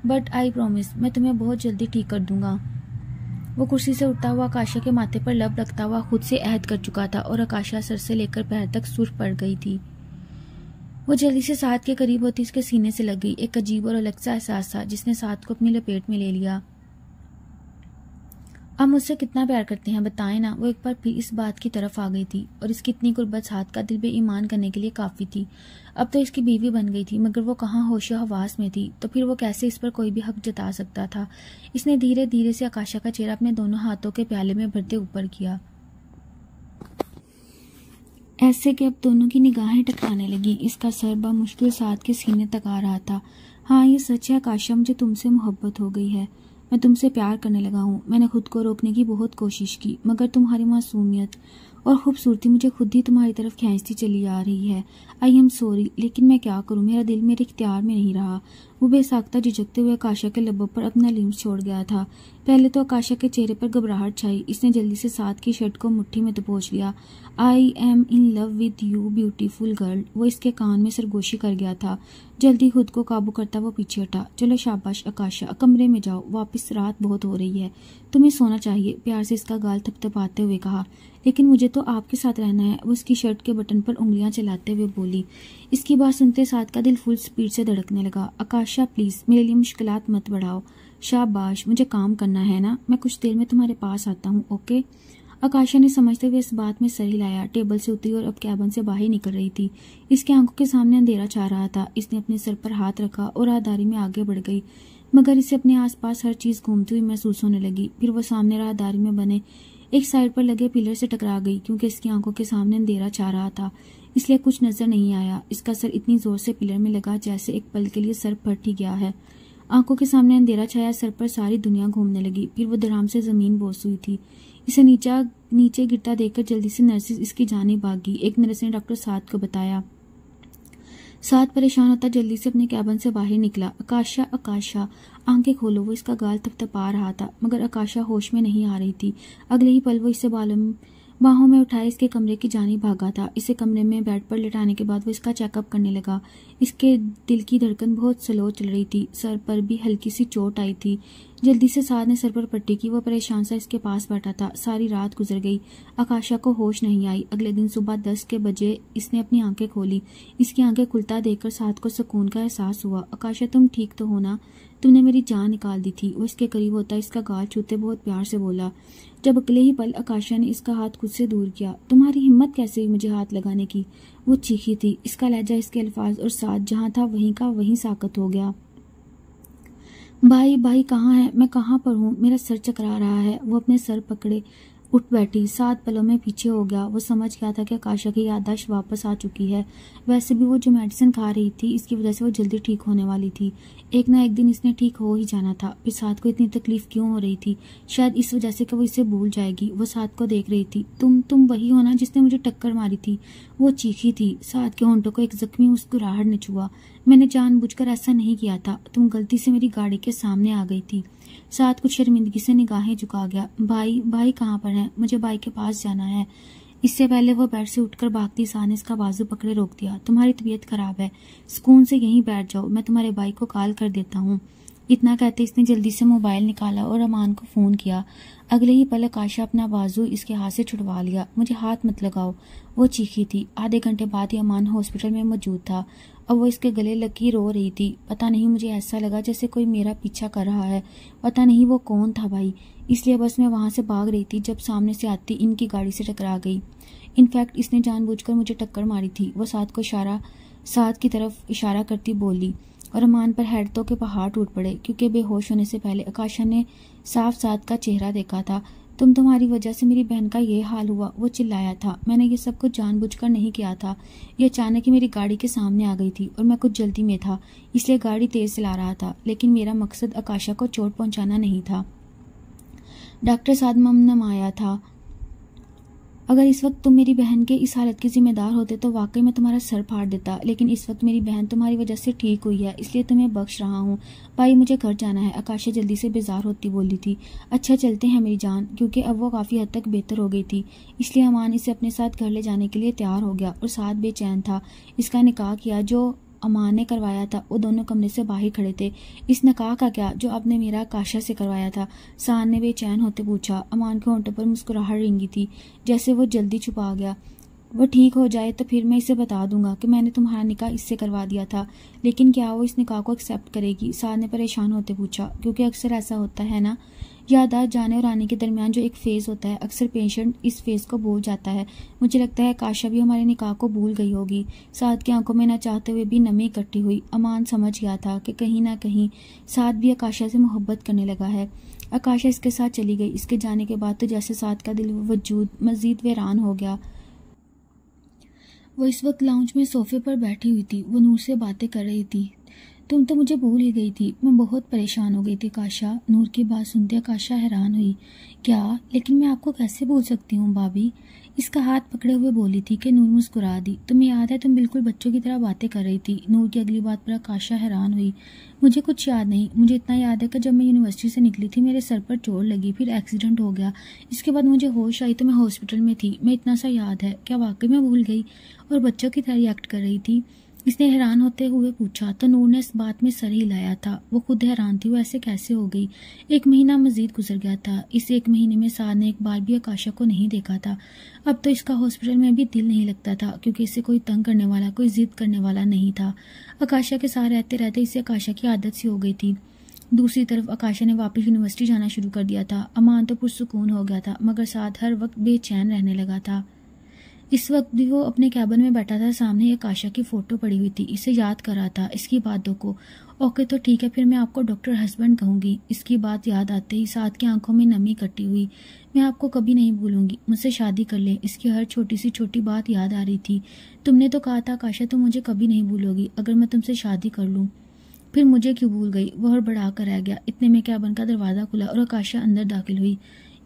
बट आई प्रॉमिस, मैं तुम्हें बहुत जल्दी ठीक कर दूंगा। वो कुर्सी से उठता हुआ आकाशा के माथे पर लब रखता हुआ खुद से अहद कर चुका था और आकाशा सर से लेकर पैर तक सुर पड़ गई थी। वो जल्दी से साथ के करीब होती उसके सीने से लग गई। एक अजीब और अलग सा एहसास था जिसने साथ को अपनी लपेट में ले लिया। आप मुझसे कितना प्यार करते हैं बताएं ना। वो एक बार फिर इस बात की तरफ आ गई थी और इसकी इतनी गुर्बत साथ का दिल बेईमान करने के लिए काफी थी। अब तो इसकी बीवी बन गई थी, मगर वो कहाँ होशो हवास में थी, तो फिर वो कैसे इस पर कोई भी हक जता सकता था। इसने धीरे धीरे से आकाशा का चेहरा अपने दोनों हाथों के प्याले में भरते ऊपर किया, ऐसे कि अब दोनों की निगाहें टकराने लगी। इसका सर बामुश्किल साथ के सीने तक आ रहा था। हाँ ये सच है आकाशा, मुझे तुमसे मोहब्बत हो गई है। मैं तुमसे प्यार करने लगा हूँ। मैंने खुद को रोकने की बहुत कोशिश की, मगर तुम्हारी मासूमियत और खूबसूरती मुझे खुद ही तुम्हारी तरफ खींचती चली आ रही है। आई एम सॉरी, लेकिन मैं क्या करूँ, मेरा दिल मेरे इख्तियार में नहीं रहा। वो बेसाख्ता झिझकते हुए आकाशा के लबों पर अपना लिम्स छोड़ गया था। पहले तो आकाशा के चेहरे पर घबराहट छाई। इसने जल्दी से साथ की शर्ट को मुट्ठी में दबोच लिया। I am in love with you beautiful girl, वो इसके कान में सरगोशी कर गया था। जल्दी खुद को काबू करता वो पीछे हटा। चलो शाबाश आकाशा, कमरे में जाओ, वापस रात बहुत हो रही है, तुम्हें सोना चाहिए, प्यार से इसका गाल थपथपाते हुए कहा। लेकिन मुझे तो आपके साथ रहना है, वो उसकी शर्ट के बटन पर उंगलियां चलाते हुए बोली। इसकी बात सुनते साथ का दिल फुल स्पीड से धड़कने लगा। आकाशा प्लीज मेरे लिए मुश्किलात मत बढ़ाओ। शाबाश, मुझे काम करना है ना, मैं कुछ देर में तुम्हारे पास आता हूँ, ओके। आकाशा ने समझते हुए इस बात में सर हिलाया, टेबल से उतरी और अब कैबिन से बाहर निकल रही थी। इसकी आंखों के सामने अंधेरा छा रहा था। इसने अपने सर पर हाथ रखा और राहदारी में आगे बढ़ गई, मगर इसे अपने आसपास हर चीज घूमती हुई महसूस होने लगी। फिर वो सामने राहदारी में बने एक साइड पर लगे पिलर से टकरा गई। क्योंकि इसकी आंखों के सामने अंधेरा छा रहा था इसलिए कुछ नजर नहीं आया। इसका सर इतनी जोर से पिलर में लगा जैसे एक पल के लिए सर फट ही गया है। आंखों के सामने अंधेरा छाया, सर पर सारी दुनिया घूमने लगी। फिर वो धड़ाम से जमीन बोस हुई थी। इसे नीचे गिरता देखकर जल्दी से नर्सेज इसकी जानिब भागी। एक नर्स ने डॉक्टर साद को बताया। साद परेशान होता जल्दी से अपने कैबिन से बाहर निकला। आकाशा आकाशा, आंखें खोलो, वो इसका गाल थपथपा रहा था, मगर आकाशा होश में नहीं आ रही थी। अगले ही पल वो इसे बाहों में उठाए इसके कमरे की जानी भागा था। इसे कमरे में बेड पर लेटाने के बाद वो इसका चेकअप करने लगा। इसके दिल की धड़कन बहुत स्लो चल रही थी। सर पर भी हल्की सी चोट आई थी। जल्दी से साद ने सर पर पट्टी की। वो परेशान सा इसके पास बैठा था। सारी रात गुजर गई, आकाशा को होश नहीं आई। अगले दिन सुबह 10 के बजे इसने अपनी आंखें खोली। इसकी आंखें खुलता देखकर साद को सुकून का एहसास हुआ। आकाशा तुम ठीक तो हो ना, तुमने मेरी जान निकाल दी थी। वो इसके करीब होता इसका गाल छूते बहुत प्यार से बोला। जब अगले ही पल आकाशा ने इसका हाथ खुद से दूर किया। तुम्हारी हिम्मत कैसे हुई मुझे हाथ लगाने की, वो चीखी थी। इसका लहजा, इसके अल्फाज और साथ जहां था वहीं का वहीं साकत हो गया। भाई भाई कहाँ है, मैं कहाँ पर हूँ, मेरा सर चकरा रहा है। वो अपने सर पकड़े उठ बैठी। 7 पलों में पीछे हो गया। वो समझ गया था कि आकाशा की याददाश्त वापस आ चुकी है। वैसे भी वो जो मेडिसिन खा रही थी इसकी वजह से वो जल्दी ठीक होने वाली थी। एक ना एक दिन इसने ठीक हो ही जाना था। फिर साथ को इतनी तकलीफ क्यों हो रही थी? शायद इस वजह से कि वो इसे भूल जाएगी। वो साथ को देख रही थी। तुम वही हो ना जिसने मुझे टक्कर मारी थी? वो चीखी थी। साथ के होंठों को एक जख्मी मुस्कुराहट ने छुआ। मैंने जानबूझकर ऐसा नहीं किया था। तुम गलती से मेरी गाड़ी के सामने आ गई थी। साथ कुछ शर्मिंदगी से निगाहें झुका गया। भाई कहाँ पर है? मुझे भाई के पास जाना है। इससे पहले वो बेड से उठकर भागती साथ ने इसका बाजू पकड़े रोक दिया। तुम्हारी तबीयत खराब है, सुकून से यहीं बैठ जाओ, मैं तुम्हारे भाई को कॉल कर देता हूँ। इतना कहते इसने जल्दी से मोबाइल निकाला और अमान को फोन किया। अगले ही पल आकाशा अपना बाजू इसके हाथ से छुड़वा लिया। मुझे हाथ मत लगाओ, वो चीखी थी। आधे घंटे बाद ही अमान हॉस्पिटल में मौजूद था और वो इसके गले लगी रो रही थी। पता नहीं, मुझे ऐसा लगा जैसे कोई मेरा पीछा कर रहा है। पता नहीं वो कौन था भाई, इसलिए बस मैं वहां से भाग रही थी जब सामने से आती इनकी गाड़ी से टकरा गई। इनफैक्ट इसने जानबूझकर मुझे टक्कर मारी थी। वो साथ की तरफ इशारा करती बोली और अमान पर हैरतों के पहाड़ टूट पड़े, क्योंकि बेहोश होने से पहले आकाशा ने साफ साथ का चेहरा देखा था। तुम्हारी वजह से मेरी बहन का ये हाल हुआ, वो चिल्लाया था। मैंने ये सब कुछ जानबूझकर नहीं किया था। ये अचानक ही मेरी गाड़ी के सामने आ गई थी और मैं कुछ जल्दी में था, इसलिए गाड़ी तेज चला रहा था। लेकिन मेरा मकसद आकाशा को चोट पहुंचाना नहीं था। डॉक्टर सादमम आया था। अगर इस वक्त तुम मेरी बहन के इस हालत के जिम्मेदार होते तो वाकई मैं तुम्हारा सर फाड़ देता। लेकिन इस वक्त मेरी बहन तुम्हारी वजह से ठीक हुई है, इसलिए तुम्हें बख्श रहा हूँ। भाई मुझे घर जाना है, आकाशा जल्दी से बेजार होती बोली थी। अच्छा चलते हैं मेरी जान, क्योंकि अब वो काफी हद तक बेहतर हो गई थी। इसलिए अमान इसे अपने साथ घर ले जाने के लिए तैयार हो गया और साथ बेचैन था। इसका निकाह किया जो अमान ने करवाया था, वो दोनों कमरे से बाहर खड़े थे। इस निकाह का क्या जो आपने मेरा आकाशा से करवाया था? सान ने बेचैन होते पूछा। अमान के होंठों पर मुस्कुराहट रेंगी थी, जैसे वो जल्दी छुपा गया। वो ठीक हो जाए तो फिर मैं इसे बता दूंगा कि मैंने तुम्हारा निकाह इससे करवा दिया था। लेकिन क्या वो इस निकाह को एक्सेप्ट करेगी? सान ने परेशान होते पूछा। क्योंकि अक्सर ऐसा होता है ना, याददाश्त जाने और आने के दरमियान जो एक फेज होता है, अक्सर पेशेंट इस फेज को भूल जाता है। मुझे लगता है आकाशा भी हमारे निकाह को भूल गई होगी। साथ की आंखों में न चाहते हुए भी नमी इकट्ठी हुई। अमान समझ गया था कि कहीं ना कहीं साथ भी आकाशा से मोहब्बत करने लगा है। आकाशा इसके साथ चली गई। इसके जाने के बाद तो जैसे साथ का दिल वजूद मजीद वीरान हो गया। वो इस वक्त लाउंज में सोफे पर बैठी हुई थी। वो नूर से बातें कर रही थी। तुम तो मुझे भूल ही गई थी, मैं बहुत परेशान हो गई थी आकाशा। नूर की बात सुनते आकाशा हैरान हुई। क्या? लेकिन मैं आपको कैसे भूल सकती हूँ भाभी? इसका हाथ पकड़े हुए बोली थी कि नूर मुस्कुरा दी। तुम्हें याद है तुम बिल्कुल बच्चों की तरह बातें कर रही थी। नूर की अगली बात पर आकाशा हैरान हुई। मुझे कुछ याद नहीं। मुझे इतना याद है कि जब मैं यूनिवर्सिटी से निकली थी मेरे सर पर चोट लगी, फिर एक्सीडेंट हो गया। इसके बाद मुझे होश आई तो मैं हॉस्पिटल में थी। मैं इतना सा याद है। क्या वाकई मैं भूल गई और बच्चों की तरह एक्ट कर रही थी? इसने हैरान होते हुए पूछा तो नूर ने इस बात में सर हिलाया था। वो खुद हैरान थी वो ऐसे कैसे हो गई। 1 महीना मजीद गुजर गया था। इस 1 महीने में साद ने एक बार भी आकाशा को नहीं देखा था। अब तो इसका हॉस्पिटल में भी दिल नहीं लगता था, क्योंकि इसे कोई तंग करने वाला, कोई जिद करने वाला नहीं था। आकाशा के साथ रहते रहते इसे आकाशा की आदत सी हो गई थी। दूसरी तरफ आकाशा ने वापस यूनिवर्सिटी जाना शुरू कर दिया था। अमान तो पुरसुकून हो गया था, मगर साथ हर वक्त बेचैन रहने लगा था। इस वक्त भी वो अपने कैबिन में बैठा था। सामने आकाशा की फोटो पड़ी हुई थी। इसे याद कर रहा था इसकी बातों को। ओके तो ठीक है, फिर मैं आपको डॉक्टर हस्बैंड कहूंगी। इसकी बात याद आते ही साथ की आंखों में नमी इकट्ठी हुई। मैं आपको कभी नहीं भूलूंगी, मुझसे शादी कर ले। इसकी हर छोटी सी छोटी बात याद आ रही थी। तुमने तो कहा था आकाशा तुम मुझे कभी नहीं भूलोगी अगर मैं तुमसे शादी कर लूं। फिर मुझे क्यों भूल गई? वो हड़बड़ा कर रह गया। इतने में कैबिन का दरवाजा खुला और आकाशा अंदर दाखिल हुई।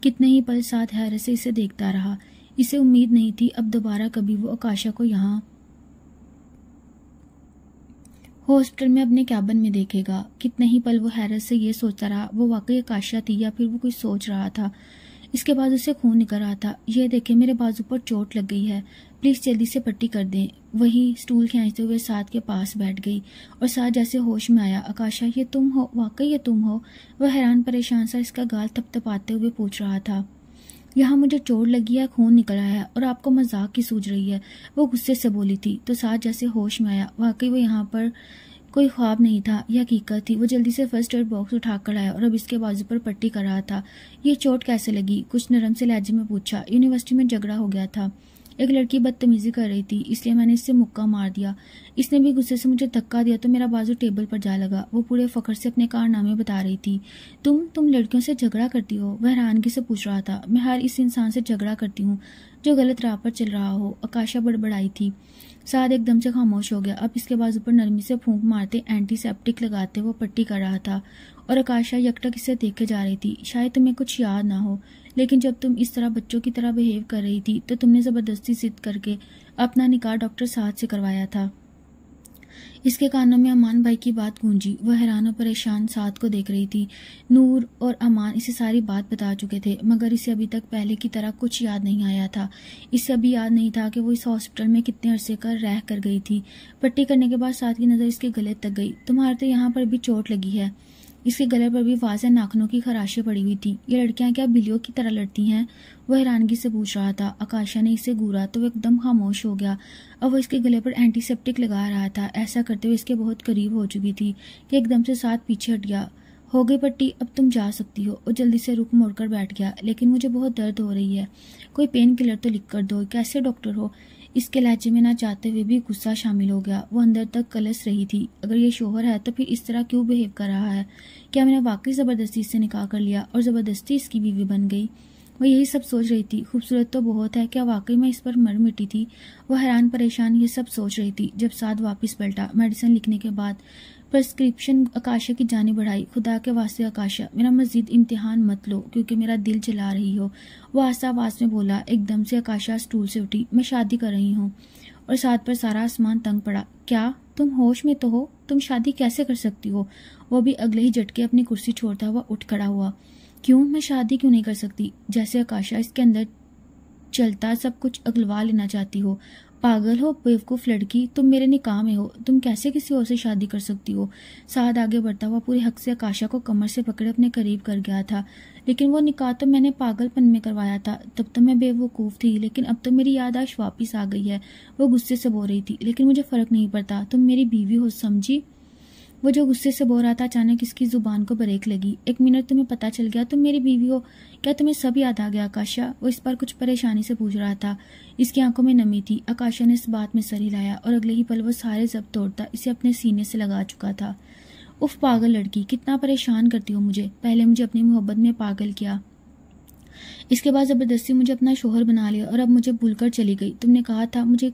कितने ही पल साथ हैरत से इसे देखता रहा। इसे उम्मीद नहीं थी अब दोबारा कभी वो आकाशा को यहाँ हॉस्पिटल में अपने कैबिन में देखेगा। कितने ही पल वो हैरत से ये सोचता रहा वो वाकई आकाशा थी या फिर वो कुछ सोच रहा था। इसके बाद उसे खून निकल रहा था। ये देखे मेरे बाजू पर चोट लग गई है, प्लीज जल्दी से पट्टी कर दें। वही स्टूल खींचते हुए साथ के पास बैठ गई और साथ जैसे होश में आया। आकाशा ये तुम हो? वाकई ये तुम हो? वह हैरान परेशान सा इसका गाल थपथपाते हुए पूछ रहा था। यहाँ मुझे चोट लगी है, खून निकला है और आपको मजाक की सूझ रही है? वो गुस्से से बोली थी। तो साथ जैसे होश में आया। वाकई वो यहाँ पर कोई ख्वाब नहीं था, यह हकीकत थी। वो जल्दी से फर्स्ट एड बॉक्स उठाकर आया और अब इसके बाजू पर पट्टी कर रहा था। ये चोट कैसे लगी? कुछ नरम से लहजे में पूछा। यूनिवर्सिटी में झगड़ा हो गया था। एक लड़की बदतमीजी कर रही थी, इसलिए मैंने इससे मुक्का मार दिया। इसने भी गुस्से से मुझे धक्का दिया तो मेरा बाजू टेबल पर जा लगा। वो पूरे फख्र से अपने कारनामे बता रही थी। तुम लड़कियों से झगड़ा करती हो? वह हैरानगी से पूछ रहा था। मैं हर इस इंसान से झगड़ा करती हूँ जो गलत राह पर चल रहा हो, आकाशा बड़बड़ाई थी। साद एकदम से खामोश हो गया। अब इसके बाजू पर नरमी से फूंक मारते एंटीसेप्टिक लगाते वो पट्टी कर रहा था और आकाशा यकटक इसे देखे जा रही थी। शायद तुम्हें कुछ याद ना हो, लेकिन जब तुम इस तरह बच्चों की तरह बिहेव कर रही थी तो तुमने जबरदस्ती जिद करके अपना निकाह डॉक्टर साद से करवाया था। इसके कानों में अमान भाई की बात गूंजी। वह हैरान और परेशान साद को देख रही थी। नूर और अमान इसे सारी बात बता चुके थे, मगर इसे अभी तक पहले की तरह कुछ याद नहीं आया था। इसे अभी याद नहीं था कि वो इस हॉस्पिटल में कितने अरसे कर रह कर गई थी। पट्टी करने के बाद साद की नजर इसके गले तक गई। तुम्हारे तो यहाँ पर भी चोट लगी है। इसके गले पर भी वाज़ेह नाखूनों की खराशें पड़ी हुई थी। ये लड़कियां क्या बिल्लियों की तरह लड़ती हैं? वह हैरानगी से पूछ रहा था। आकाशा ने इसे घूरा तो वह एकदम खामोश हो गया। अब वो इसके गले पर एंटीसेप्टिक लगा रहा था। ऐसा करते हुए इसके बहुत करीब हो चुकी थी कि एकदम से साथ पीछे हट गया। हो गई पट्टी, अब तुम जा सकती हो। और जल्दी से रुक मोड़कर बैठ गया। लेकिन मुझे बहुत दर्द हो रही है, कोई पेन किलर तो लिख कर दो। कैसे डॉक्टर हो? इसके लहजे में ना चाहते हुए भी गुस्सा शामिल हो गया। वो अंदर तक कलस रही थी। अगर ये शोहर है तो फिर इस तरह क्यों बिहेव कर रहा है? क्या मैंने वाकई जबरदस्ती से निकाह कर लिया और जबरदस्ती इसकी बीवी बन गई? वह यही सब सोच रही थी। खूबसूरत तो बहुत है, क्या वाकई में इस पर मर मिटी थी? वह हैरान परेशान ये सब सोच रही थी जब साद वापस पलटा। मेडिसिन लिखने के बाद प्रिस्क्रिप्शन आकाशा की जाने बढ़ाई। खुदा के वास्ते आकाशा, मेरा मजीद इम्तिहान मत लो क्योंकि मेरा दिल जला रही हो। वो आस्ता आवाज में बोला। एकदम से आकाशा स्टूल से उठी। मैं शादी कर रही हूँ। और साथ पर सारा आसमान तंग पड़ा। क्या तुम होश में तो हो? तुम शादी कैसे कर सकती हो? वो भी अगले ही झटके अपनी कुर्सी छोड़ता हुआ उठ खड़ा हुआ। क्यों? मैं शादी क्यों नहीं कर सकती? जैसे आकाशा इसके अंदर चलता सब कुछ अगलवा लेना चाहती हो। पागल हो बेवकूफ लड़की, तुम मेरे निकाह में हो, तुम कैसे किसी और से शादी कर सकती हो? साद आगे बढ़ता हुआ पूरे हक से आकाशा को कमर से पकड़े अपने करीब कर गया था। लेकिन वो निकाह तो मैंने पागलपन में करवाया था, तब तो मैं बेवकूफ थी, लेकिन अब तो मेरी याददाश्त वापिस आ गई है। वो गुस्से से बोल रही थी। लेकिन मुझे फर्क नहीं पड़ता, तुम मेरी बीवी हो, समझी? वो जो गुस्से से बोल रहा था अचानक इसकी जुबान को ब्रेक लगी। एक मिनट तुम्हें पता चल गया तुम मेरी बीवी हो? क्या तुम्हें सब याद आ गया आकाशा? वो इस पर कुछ परेशानी से पूछ रहा था। इसकी आंखों में नमी थी। आकाशा ने इस बात में सर हिलाया और अगले ही पल वो सारे जब्त तोड़ता इसे अपने सीने से लगा चुका था। उफ पागल लड़की, कितना परेशान करती हो मुझे। पहले मुझे अपनी मोहब्बत में पागल किया, इसके बाद जबरदस्ती मुझे अपना शोहर बना लिया और अब मुझे भूलकर चली गई। तुमने कहा था मुझे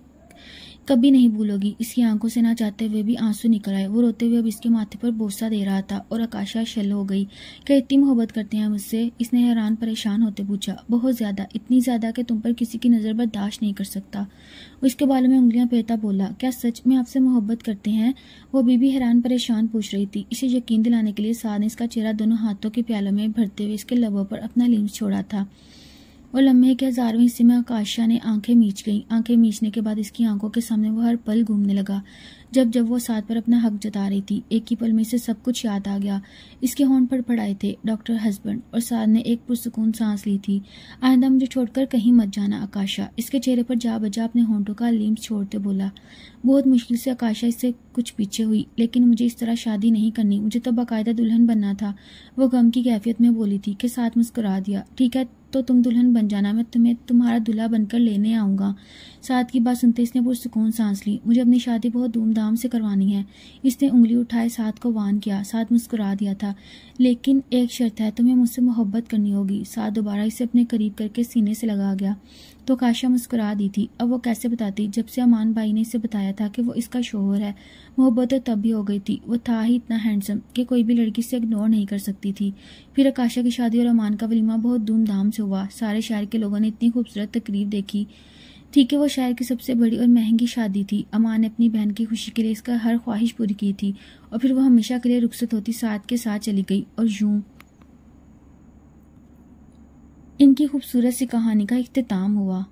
कभी नहीं भूलोगी। इसकी आंखों से ना चाहते हुए भी आंसू निकल आए। वो रोते हुए अब इसके माथे पर बोसा दे रहा था और आकाशा शल हो गई। क्या इतनी मोहब्बत करते हैं मुझसे? इसने हैरान परेशान होते पूछा। बहुत ज्यादा, इतनी ज्यादा कि तुम पर किसी की नजर बर्दाश्त नहीं कर सकता। वो इसके बालों में उंगलियां फेरता बोला। क्या सच में आपसे मोहब्बत करते हैं? वो बीबी हैरान परेशान पूछ रही थी। इसे यकीन दिलाने के लिए साद ने इसका चेहरा दोनों हाथों के प्यालों में भरते हुए इसके लबों पर अपना लिम्स छोड़ा था और लम्हे के 1000वें हिस्से में आकाशा ने आंखें मीच गईं। आंखें मीचने के बाद इसकी आंखों के सामने वो हर पल घूमने लगा। जब वो साथ पर अपना हक जता रही थी, एक ही पल में से सब कुछ याद आ गया। इसके होंठ पर पड़ाए थे डॉक्टर हस्बैंड, और साथ ने एक पुरसुकून सांस ली थी। आइंदा मुझे छोड़कर कहीं मत जाना आकाशा। इसके चेहरे पर जा बजा अपने होंठों का लिम्स छोड़ते बोला। बहुत मुश्किल से आकाशा इससे कुछ पीछे हुई। लेकिन मुझे इस तरह शादी नहीं करनी, मुझे तो बाकायदा दुल्हन बनना था। वो गम की कैफियत में बोली थी कि साथ मुस्कुरा दिया। ठीक है तो तुम दुल्हन बन जाना, मैं तुम्हें तुम्हारा दूल्हा बनकर लेने आऊंगा। साथ की बात सुनते इसने पुरसुकून सांस ली। मुझे अपनी शादी बहुत धूमधाम से करवानी है। इसने उंगली उठाए साथ को वान किया। साथ मुस्कुरा दिया था। लेकिन एक शर्त है, तुम्हें मुझसे मोहब्बत करनी होगी। साथ दोबारा इसे अपने करीब करके सीने से लगा गया तो आकाशा मुस्कुरा दी थी। अब वो कैसे बताती जब से अमान भाई ने इसे बताया था कि वो इसका शोहर है। मोहब्बत तो तब भी हो गई थी। वो था ही इतना हैंडसम कि कोई भी लड़की से इग्नोर नहीं कर सकती थी। फिर आकाशा की शादी और अमान का वलीमा बहुत धूमधाम से हुआ। सारे शहर के लोगों ने इतनी खूबसूरत तकरीब देखी थी कि वो शहर की सबसे बड़ी और महंगी शादी थी। अमान ने अपनी बहन की खुशी के लिए इसका हर ख्वाहिश पूरी की थी और फिर वो हमेशा के लिए रुखसत होती साथ के साथ चली गई। और यूं इनकी खूबसूरत सी कहानी का इख्तिताम हुआ।